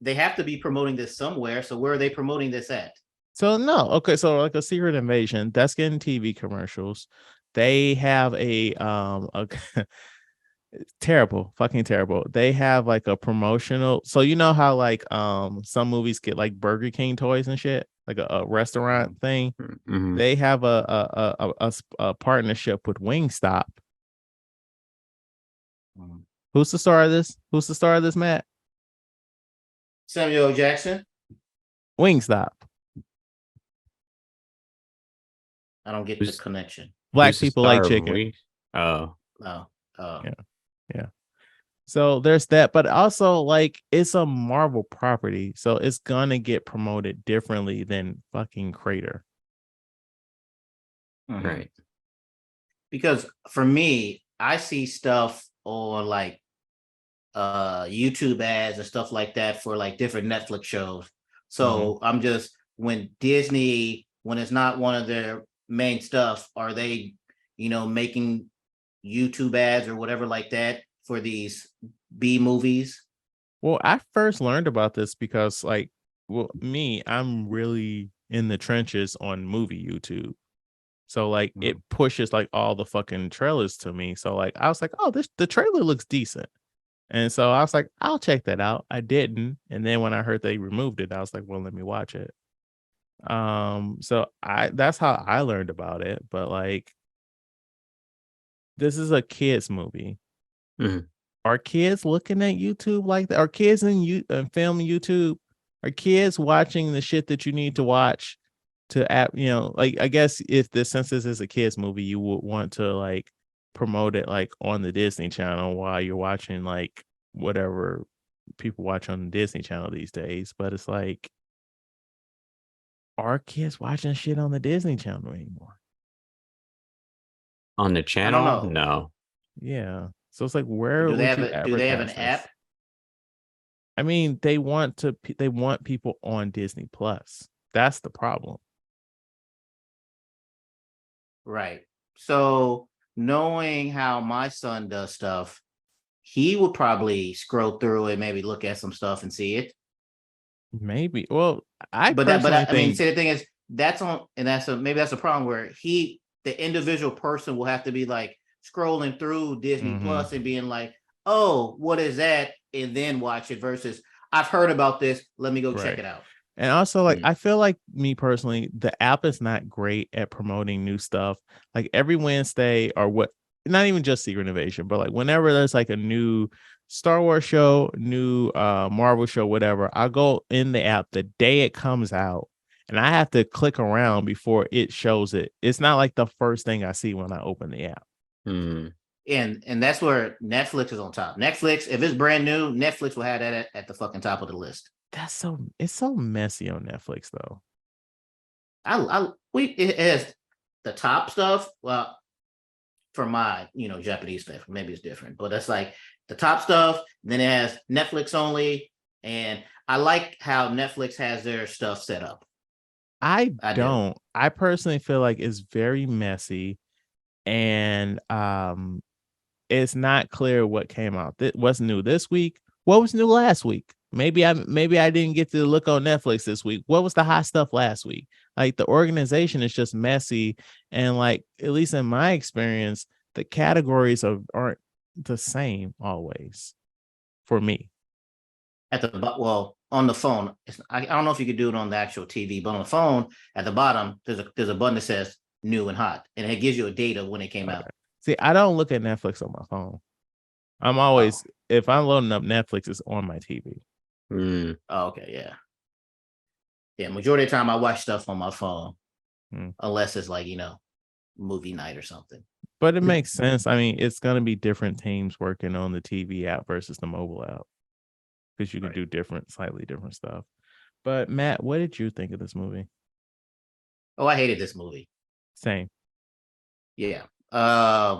They have to be promoting this somewhere. So where are they promoting this at? So no, okay, so like a Secret Invasion, that's getting TV commercials. They have a terrible, fucking terrible. They have like a promotional. So you know how like some movies get like Burger King toys and shit, like a restaurant thing. Mm-hmm. They have a partnership with Wingstop. Who's the star of this? Who's the star of this, Matt? Samuel L. Jackson. Wingstop. I don't get the connection. Black people like chicken. Oh. Yeah. So there's that, but also like it's a Marvel property, so it's gonna get promoted differently than fucking Crater. Right. Because for me, I see stuff on like YouTube ads and stuff like that for like different Netflix shows. So I'm just when it's not one of their main stuff, are they, making YouTube ads or whatever like that for these B movies? Well, I first learned about this because I'm really in the trenches on movie YouTube. So like it pushes like all the fucking trailers to me. So like I was like, oh, the trailer looks decent. And so I was like, I'll check that out. I didn't. And then when I heard they removed it, I was like, well, let me watch it. So that's how I learned about it. But like, this is a kids movie. Are kids looking at YouTube like that? Are kids in film YouTube? Are kids watching the shit that you need to watch to like I guess if since this is a kids movie, you would want to like promote it like on the Disney Channel while you're watching like whatever people watch on the Disney Channel these days. But it's like, are kids watching shit on the Disney Channel anymore? On the channel? I don't know. No. Yeah. So it's like, where do they have an app? I mean, they want people on Disney Plus. That's the problem. Right. So knowing how my son does stuff, he would probably scroll through and maybe look at some stuff and see it. Maybe. Well, I mean, see, the thing is, maybe that's a problem where the individual person will have to be like scrolling through Disney Plus and being like, oh, what is that? And then watch it versus I've heard about this. Let me go check it out. And also, like, I feel like me personally, the app is not great at promoting new stuff. Like every Wednesday not even just Secret Invasion, but like whenever there's like a new Star Wars show, new Marvel show, whatever, I'll go in the app the day it comes out and I have to click around before it shows it. It's not like the first thing I see when I open the app. And that's where Netflix is on top. Netflix, if it's brand new, Netflix will have that at the fucking top of the list. It's so messy on Netflix though. It has the top stuff. Well, for my, Japanese stuff. Maybe it's different, but that's like the top stuff. Then it has Netflix only, and I like how Netflix has their stuff set up. I don't. I personally feel like it's very messy, and it's not clear what came out. What's new this week? What was new last week? Maybe I didn't get to look on Netflix this week. What was the hot stuff last week? Like the organization is just messy, and like at least in my experience, the categories aren't the same always for me. On the phone, I don't know if you could do it on the actual TV, but on the phone at the bottom, there's a button that says new and hot, and it gives you a date of when it came out. See, I don't look at Netflix on my phone. I'm always if I'm loading up Netflix, it's on my TV. Oh, okay, yeah. Yeah, majority of the time I watch stuff on my phone, unless it's like, movie night or something. But it makes sense. I mean, it's going to be different teams working on the TV app versus the mobile app because you can do slightly different stuff. But Matt, what did you think of this movie? Oh, I hated this movie. Same. Yeah. I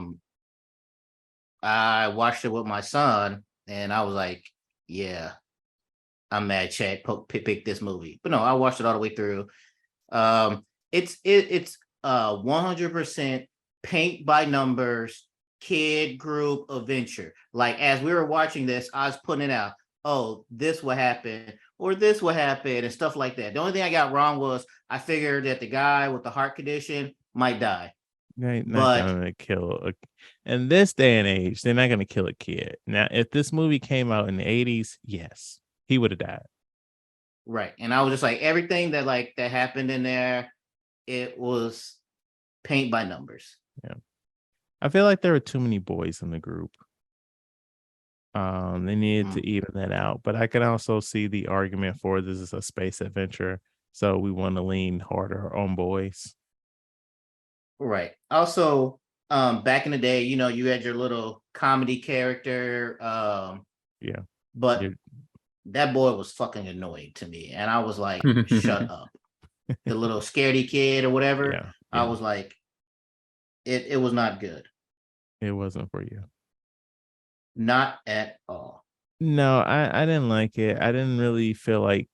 watched it with my son, and I was like, yeah, I'm mad Chad picked this movie. But no, I watched it all the way through. It's 100% paint by numbers kid group adventure. Like as we were watching this, I was putting it out. Oh, this will happen, or this will happen, and stuff like that. The only thing I got wrong was I figured that the guy with the heart condition might die. They're not gonna kill in this day and age, they're not gonna kill a kid. Now, if this movie came out in the 80s, yes, he would have died. Right. And I was just like, everything that happened in there, it was paint by numbers. Yeah. I feel like there were too many boys in the group. They needed to even that out, but I can also see the argument for this is a space adventure, so we want to lean harder on boys. Right. Also, back in the day, you had your little comedy character. Yeah. But that boy was fucking annoying to me, and I was like, "Shut up!" The little scaredy kid or whatever. Yeah. I was like, it was not good. It wasn't for you. Not at all. No, I didn't like it. I didn't really feel like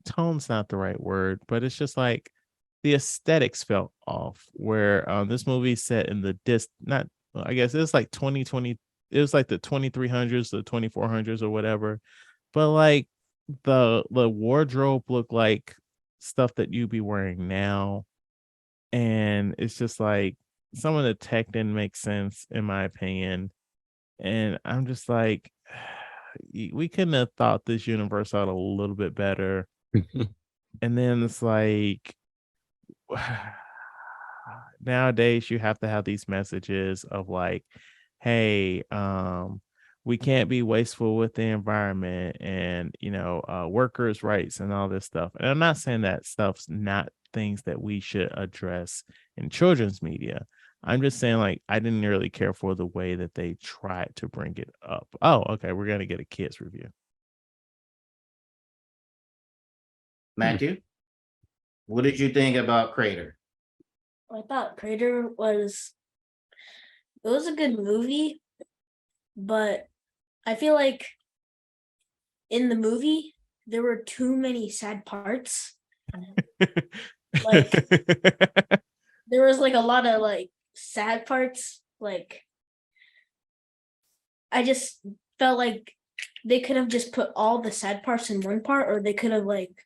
tone's not the right word, but it's just like the aesthetics felt off. Where this movie set in the I guess it's like 2020. It was like the 2300s, the 2400s, or whatever. But like the wardrobe looked like stuff that you'd be wearing now, and it's just like some of the tech didn't make sense in my opinion. And I'm just like, we couldn't have thought this universe out a little bit better. And then it's like, nowadays you have to have these messages of like, hey, we can't be wasteful with the environment and, workers' rights and all this stuff. And I'm not saying that stuff's not things that we should address in children's media. I'm just saying, like, I didn't really care for the way that they tried to bring it up. Oh, okay. We're going to get a kids review. Matthew, what did you think about Crater? I thought Crater was a good movie, but I feel like in the movie there were too many sad parts. Like there was like a lot of like sad parts. Like I just felt like they could have just put all the sad parts in one part, or they could have like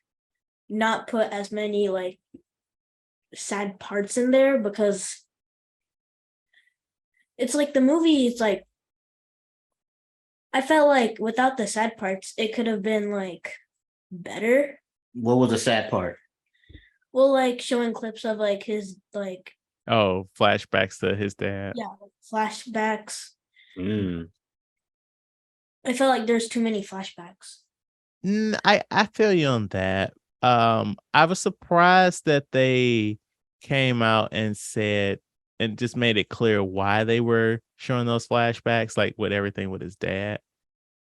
not put as many like sad parts in there, because it's like the movie is like, I felt like without the sad parts it could have been like better. What was the sad part? Well, like showing clips of like his like flashbacks to his dad. Yeah, flashbacks. I felt like there's too many flashbacks. I feel you on that. I was surprised that they came out and said and just made it clear why they were showing those flashbacks, like with everything with his dad.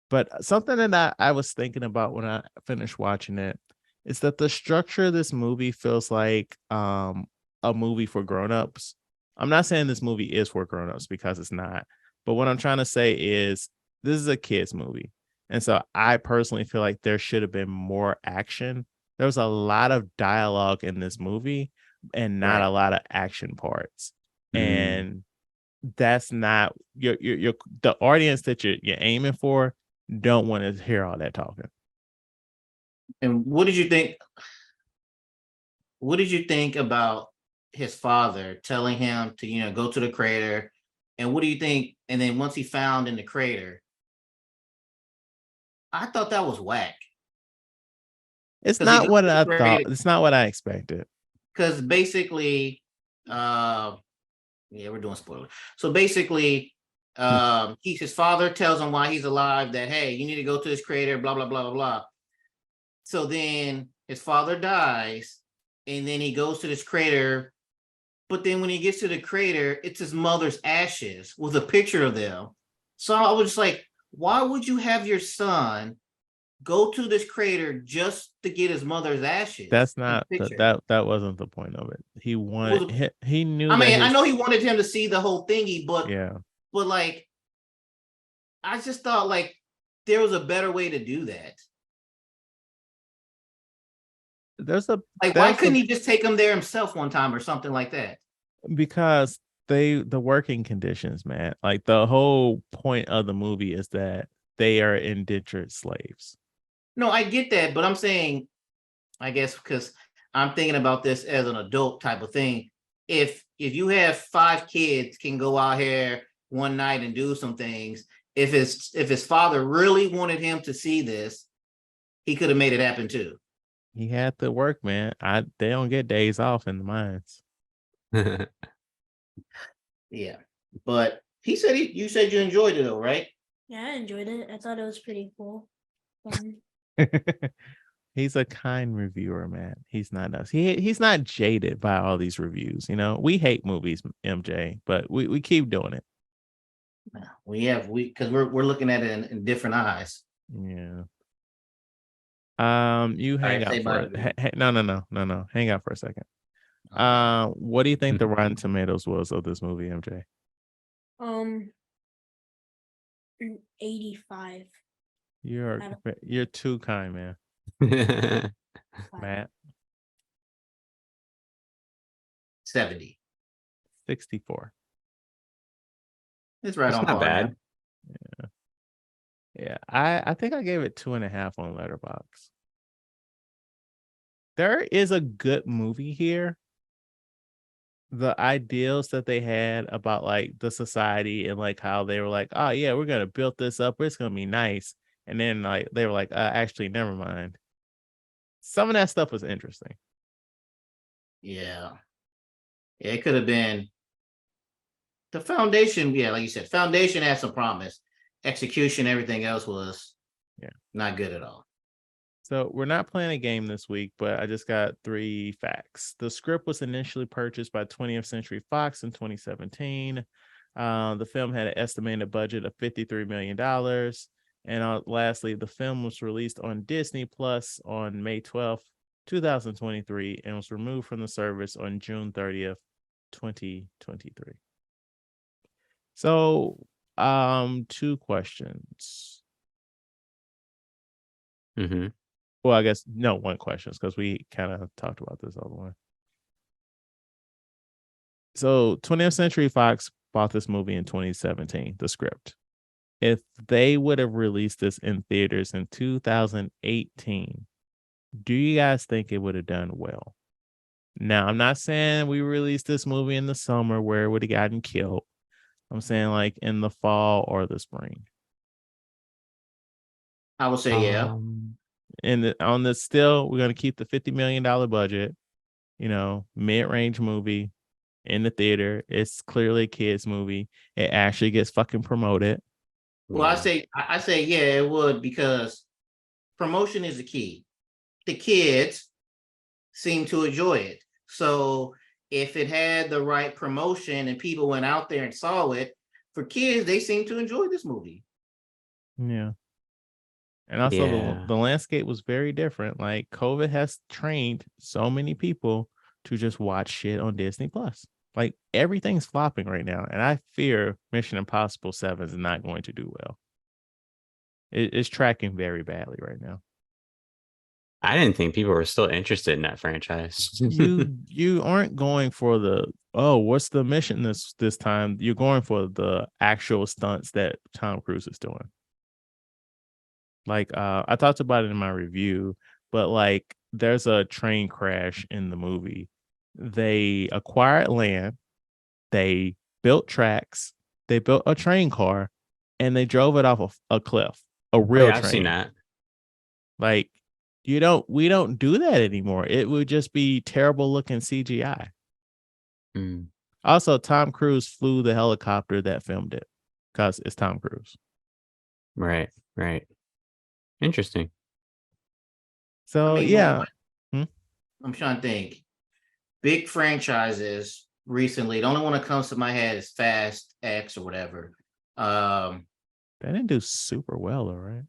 But something that I was thinking about when I finished watching it is that the structure of this movie feels like a movie for grown-ups. I'm not saying this movie is for grown-ups because it's not. But what I'm trying to say is this is a kids movie. And so I personally feel like there should have been more action. There was a lot of dialogue in this movie and not a lot of action parts. And that's not your the audience that you're aiming for don't want to hear all that talking. And what did you think? What did you think about his father telling him to, go to the crater? And what do you think? And then once he found in the crater, I thought that was whack. It's not what I thought. It's not what I expected. Because basically, we're doing spoilers. So basically, his father tells him why he's alive, that, hey, you need to go to this crater, blah, blah, blah, blah, blah. So then his father dies, and then he goes to this crater. But then when he gets to the crater, it's his mother's ashes with a picture of them. So I was just like, why would you have your son go to this crater just to get his mother's ashes? That's not that wasn't the point of it. He wanted he knew. I know he wanted him to see the whole thingy, but like, I just thought like there was a better way to do that. Why couldn't he just take him there himself one time or something like that? Because the working conditions, man. Like the whole point of the movie is that they are indentured slaves. No, I get that, but I'm saying, I guess because I'm thinking about this as an adult type of thing. If you have 5 kids can go out here one night and do some things, if his father really wanted him to see this, he could have made it happen too. He had to work, man. They don't get days off in the mines. Yeah, but you said you enjoyed it though, right? Yeah, I enjoyed it. I thought it was pretty cool. He's a kind reviewer, man. He's not us. He's not jaded by all these reviews. We hate movies, MJ, but we keep doing it. Because we're looking at it in different eyes. Yeah. You hang out for it. No. Hang out for a second. What do you think the Rotten Tomatoes was of this movie, MJ? 85. You're too kind, man. Matt. 70. 64. It's right on not par. Bad. Yeah. I think I gave it 2.5 on Letterboxd. There is a good movie here. The ideals that they had about like the society and like how they were like, oh yeah, we're gonna build this up, it's gonna be nice, and then like they were like, actually, never mind. Some of that stuff was interesting. Yeah, it could have been the foundation. Yeah, like you said, foundation had some promise. Execution, everything else was not good at all. So we're not playing a game this week, but I just got 3 facts. The script was initially purchased by 20th Century Fox in 2017. The film had an estimated budget of $53 million. And lastly, the film was released on Disney Plus on May 12th, 2023, and was removed from the service on June 30th, 2023. So, 2 questions. Well, I guess no, 1 question, because we kind of talked about this other one. So 20th Century Fox bought this movie in 2017, the script. If they would have released this in theaters in 2018, do you guys think it would have done well? Now, I'm not saying we released this movie in the summer where it would have gotten killed. I'm saying like in the fall or the spring. I would say, yeah. And on the still, we're going to keep the $50 million budget, mid-range movie in the theater. It's clearly a kid's movie. It actually gets fucking promoted. Well, I say, yeah, it would, because promotion is the key. The kids seem to enjoy it. So if it had the right promotion and people went out there and saw it, for kids, they seem to enjoy this movie. Yeah. And also the landscape was very different. Like COVID has trained so many people to just watch shit on Disney Plus. Like everything's flopping right now, and I fear Mission Impossible 7 is not going to do well. It's tracking very badly right now. I didn't think people were still interested in that franchise. You aren't going for the what's the mission this time? You're going for the actual stunts that Tom Cruise is doing. Like I talked about it in my review, but like there's a train crash in the movie. They acquired land, they built tracks, they built a train car, and they drove it off a cliff, a Oh, real yeah, I've seen train. that. Like we don't do that anymore. It would just be terrible looking CGI. Mm. Also, Tom Cruise flew the helicopter that filmed it because it's Tom Cruise. Right. Interesting. So I mean, yeah. I'm trying to think. Big franchises recently. The only one that comes to my head is Fast X or whatever. They didn't do super well, though, right?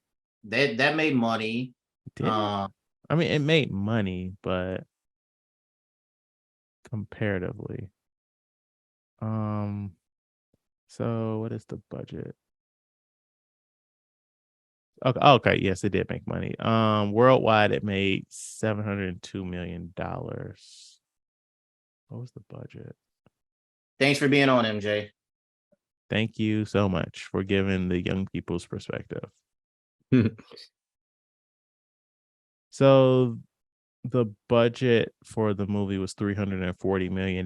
That made money. Did it? I mean, it made money, but comparatively. So what is the budget? Okay, yes, it did make money. Worldwide, it made $702 million. What was the budget? Thanks for being on, MJ. Thank you so much for giving the young people's perspective. So the budget for the movie was $340 million,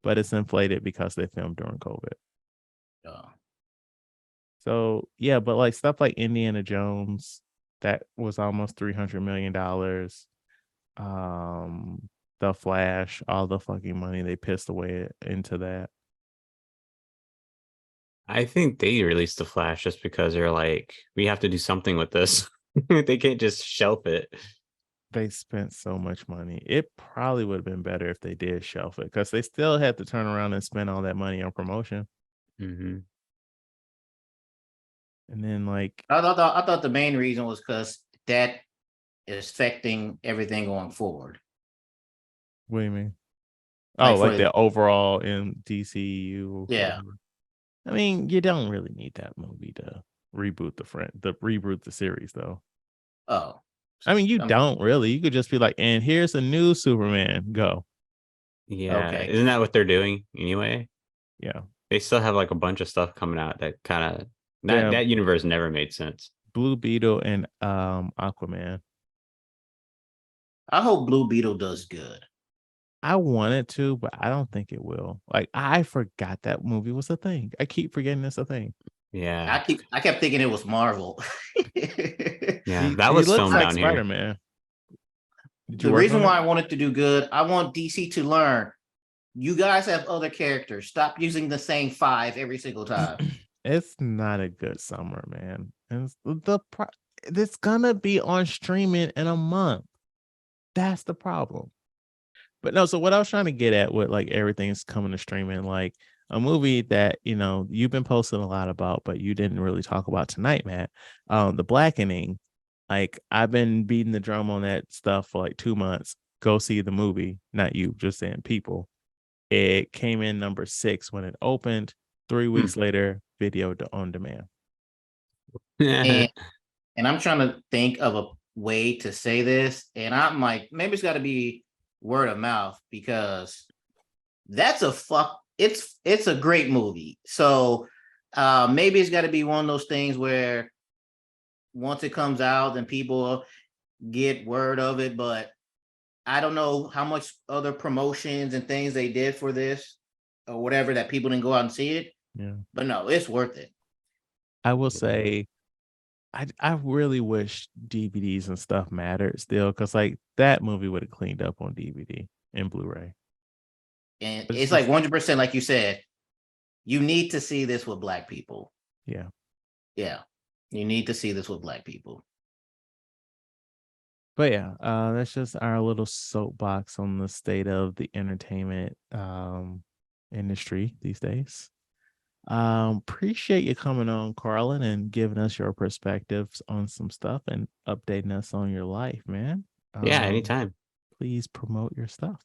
but it's inflated because they filmed during COVID. So yeah, but like stuff like Indiana Jones, that was almost $300 million. The Flash, all the fucking money they pissed away into that. I think they released the Flash just because they're like, we have to do something with this. They can't just shelf it. They spent so much money. It probably would have been better if they did shelf it because they still had to turn around and spend all that money on promotion. Mm-hmm. And then like I thought the main reason was because that is affecting everything going forward. What do you mean? Like like the overall in DCU. Yeah. I mean, you don't really need that movie to reboot the series, though. Oh. I mean, you don't really. You could just be like, and here's a new Superman. Go. Yeah. Okay. Isn't that what they're doing anyway? Yeah. They still have like a bunch of stuff coming out that kind of that universe never made sense. Blue Beetle and Aquaman. I hope Blue Beetle does good. I wanted to, but I don't think it will. Like I forgot that movie was a thing. I keep forgetting it's a thing. Yeah. I kept thinking it was Marvel. Yeah, that was filmed like down Spider-Man. The reason why I wanted to do good, I want DC to learn. You guys have other characters. Stop using the same 5 every single time. It's not a good summer, man. And it's gonna be on streaming in a month. That's the problem. But no, so what I was trying to get at with like everything's coming to streaming, like a movie that you've been posting a lot about, but you didn't really talk about tonight, Matt. The Blackening. Like I've been beating the drum on that stuff for like 2 months. Go see the movie, not you, just saying people. It came in number 6 when it opened. 3 weeks later, video on demand. and I'm trying to think of a way to say this, and I'm like, maybe it's got to be word of mouth because that's it's a great movie. So maybe it's got to be one of those things where once it comes out, then people get word of it. But I don't know how much other promotions and things they did for this or whatever that people didn't go out and see it. Yeah, but no, it's worth it. I will say, I really wish DVDs and stuff mattered still, because like that movie would have cleaned up on DVD and Blu-ray. And it's like 100%, like you said, you need to see this with Black people. Yeah. Yeah. You need to see this with Black people. But yeah, that's just our little soapbox on the state of the entertainment industry these days. Appreciate you coming on, Karlan, and giving us your perspectives on some stuff and updating us on your life, man. Yeah, anytime. Please promote your stuff.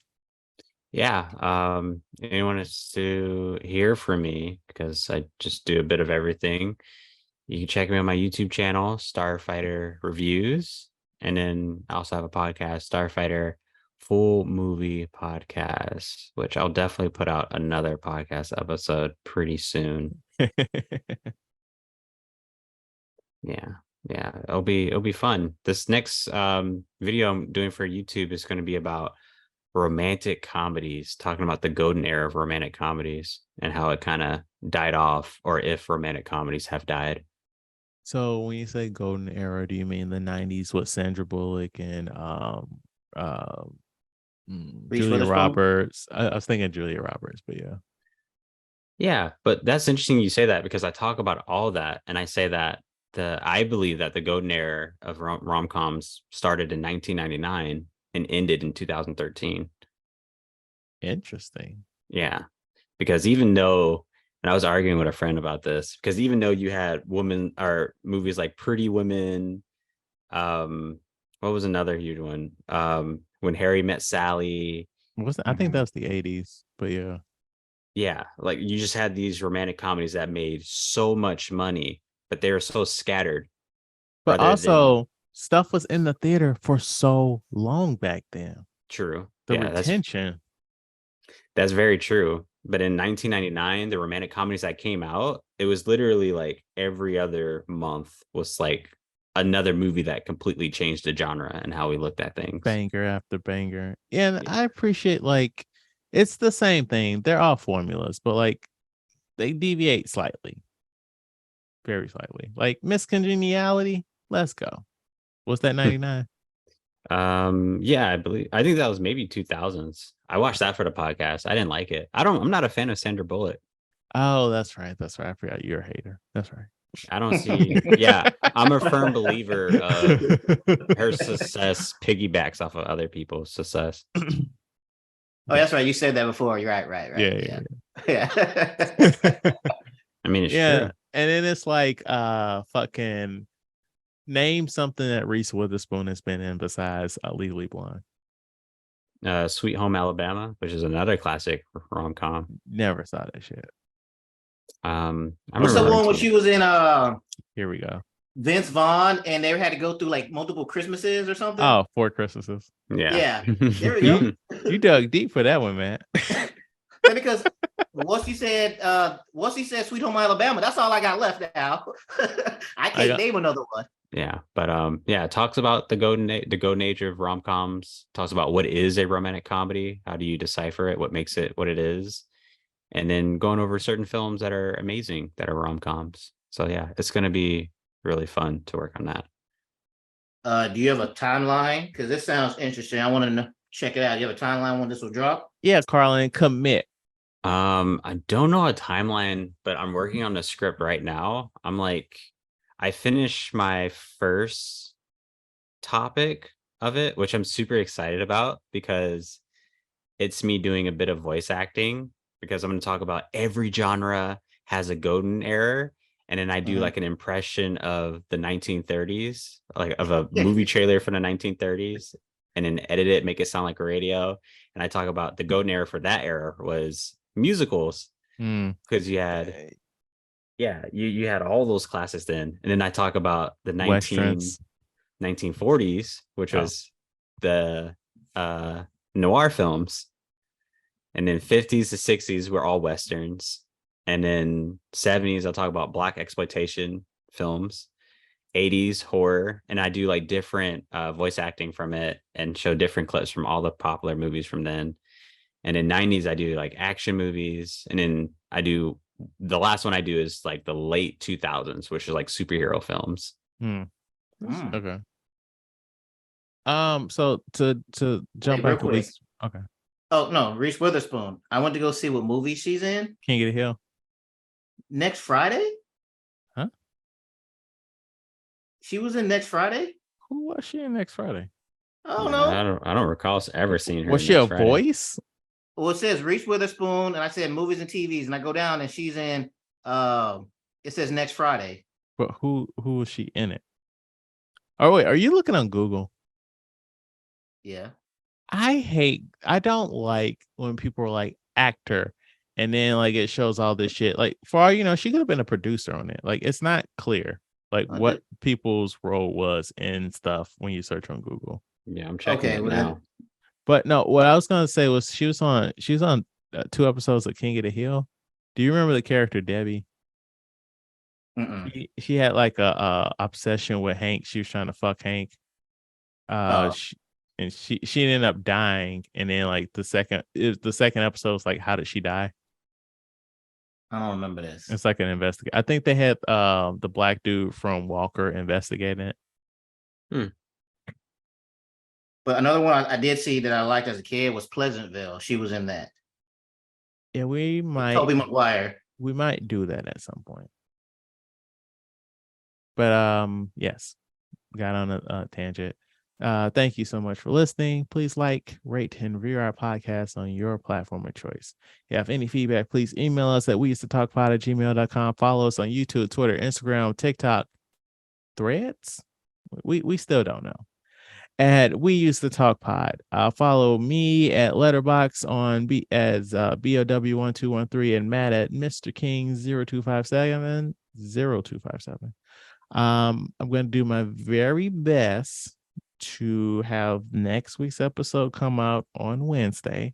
Yeah. Anyone wants to hear from me, because I just do a bit of everything, you can check me on my YouTube channel, Starfighter Reviews. And then I also have a podcast, Starfighter Full Movie Podcast, which I'll definitely put out another podcast episode pretty soon. Yeah. Yeah. It'll be fun. This next video I'm doing for YouTube is going to be about romantic comedies, talking about the golden era of romantic comedies and how it kind of died off, or if romantic comedies have died. So when you say golden era, do you mean the 90s with Sandra Bullock and uh, Reese Julia Witherspoon? Roberts? I was thinking Julia Roberts, but yeah. Yeah, but that's interesting you say that, because I talk about all that and I say that I believe that the golden era of rom-coms started in 1999 and ended in 2013. Interesting. Yeah, because even though, and I was arguing with a friend about this, because even though you had women or movies like Pretty Women, what was another huge one? When Harry Met Sally. I think that was the 80s, but yeah. Yeah, like you just had these romantic comedies that made so much money, but they were so scattered. But Rather than also, stuff was in the theater for so long back then. true. The Yeah, retention. that's very true. But in 1999, the romantic comedies that came out, it was literally like every other month was like another movie that completely changed the genre and how we looked at things. Banger after banger. And I appreciate, like, it's the same thing. They're all formulas, but like they deviate slightly. Very slightly. Like Miss Congeniality, let's go. Was that 99? Yeah, I think that was maybe 2000s. I watched that for the podcast. I didn't like it. I'm not a fan of Sandra Bullock. Oh, that's right. That's right. I forgot you're a hater. That's right. I don't see. Yeah, I'm a firm believer of her success piggybacks off of other people's success. Oh, that's right. You said that before. You're right. Yeah. I mean, it's yeah. true. And then it's like fucking name something that Reese Witherspoon has been in besides Legally Blonde. Sweet Home Alabama, which is another classic rom-com. Never saw that shit. What's the one where she was in here we go. Vince Vaughn, and they had to go through like multiple Christmases or something? Oh, 4 Christmases. Yeah. There we go. You dug deep for that one, man. Yeah, because once he said Sweet Home Alabama, that's all I got left now. I can't name another one. Yeah, but it talks about the golden age of rom-coms. Talks about what is a romantic comedy, how do you decipher it, what makes it what it is, and then going over certain films that are amazing that are rom-coms. So yeah, it's going to be really fun to work on that. Do you have a timeline? Because this sounds interesting. I want to check it out. Do you have a timeline when this will drop? Yeah, Karlan, commit. I don't know a timeline, but I'm working on the script right now. I finished my first topic of it, which I'm super excited about because it's me doing a bit of voice acting, because I'm going to talk about every genre has a golden era. And then I do like an impression of the 1930s, like of a movie trailer from the 1930s, and then edit it, make it sound like a radio. And I talk about the golden era for that era was musicals, because you had you had all those classes then. And then I talk about the 1940s, which was the noir films, and then 50s to 60s were all westerns, and then 70s I'll talk about black exploitation films, 80s horror, and I do like different voice acting from it and show different clips from all the popular movies from then. And in 90s I do like action movies, and then the last one I do is like the late 2000s, which is like superhero films. Okay. So to jump back a week. Okay. Oh no, Reese Witherspoon. I went to go see what movie she's in. Can't Get a Hill. Next Friday? Huh? She was in Next Friday? Who was she in Next Friday? Oh no. I don't recall ever seeing her. Was she a voice? Well, it says Reese Witherspoon, and I said movies and TVs, and I go down and she's in it says Next Friday. But who was she in it? Oh wait, are you looking on Google? Yeah. I don't like when people are like actor and then like it shows all this shit. Like for all you know, she could have been a producer on it. Like it's not clear like what people's role was in stuff when you search on Google. Yeah, I'm checking it now. But no, what I was gonna say was she was on 2 episodes of King of the Hill. Do you remember the character Debbie? She had like a obsession with Hank. She was trying to fuck Hank. She ended up dying, and then like the second episode was like, how did she die? I don't remember this. It's like an investigate. I think they had the black dude from Walker investigating it. But another one I did see that I liked as a kid was Pleasantville. She was in that. Yeah, we might Tobey Maguire. We might do that at some point. But yes, got on a tangent. Thank you so much for listening. Please like, rate, and review our podcast on your platform of choice. If you have any feedback, please email us at weusedtotalkpod@gmail.com. Follow us on YouTube, Twitter, Instagram, TikTok, Threads. We still don't know. And We Used to Talk Pod. Follow me at Letterbox on as BOW1213 and Matt at Mr. King 0257. I'm going to do my very best to have next week's episode come out on Wednesday.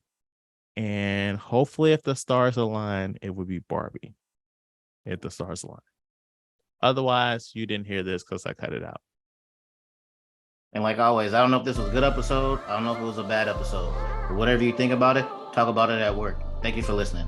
And hopefully, if the stars align, it would be Barbie. If the stars align. Otherwise, you didn't hear this because I cut it out. And like always, I don't know if this was a good episode. I don't know if it was a bad episode. But whatever you think about it, talk about it at work. Thank you for listening.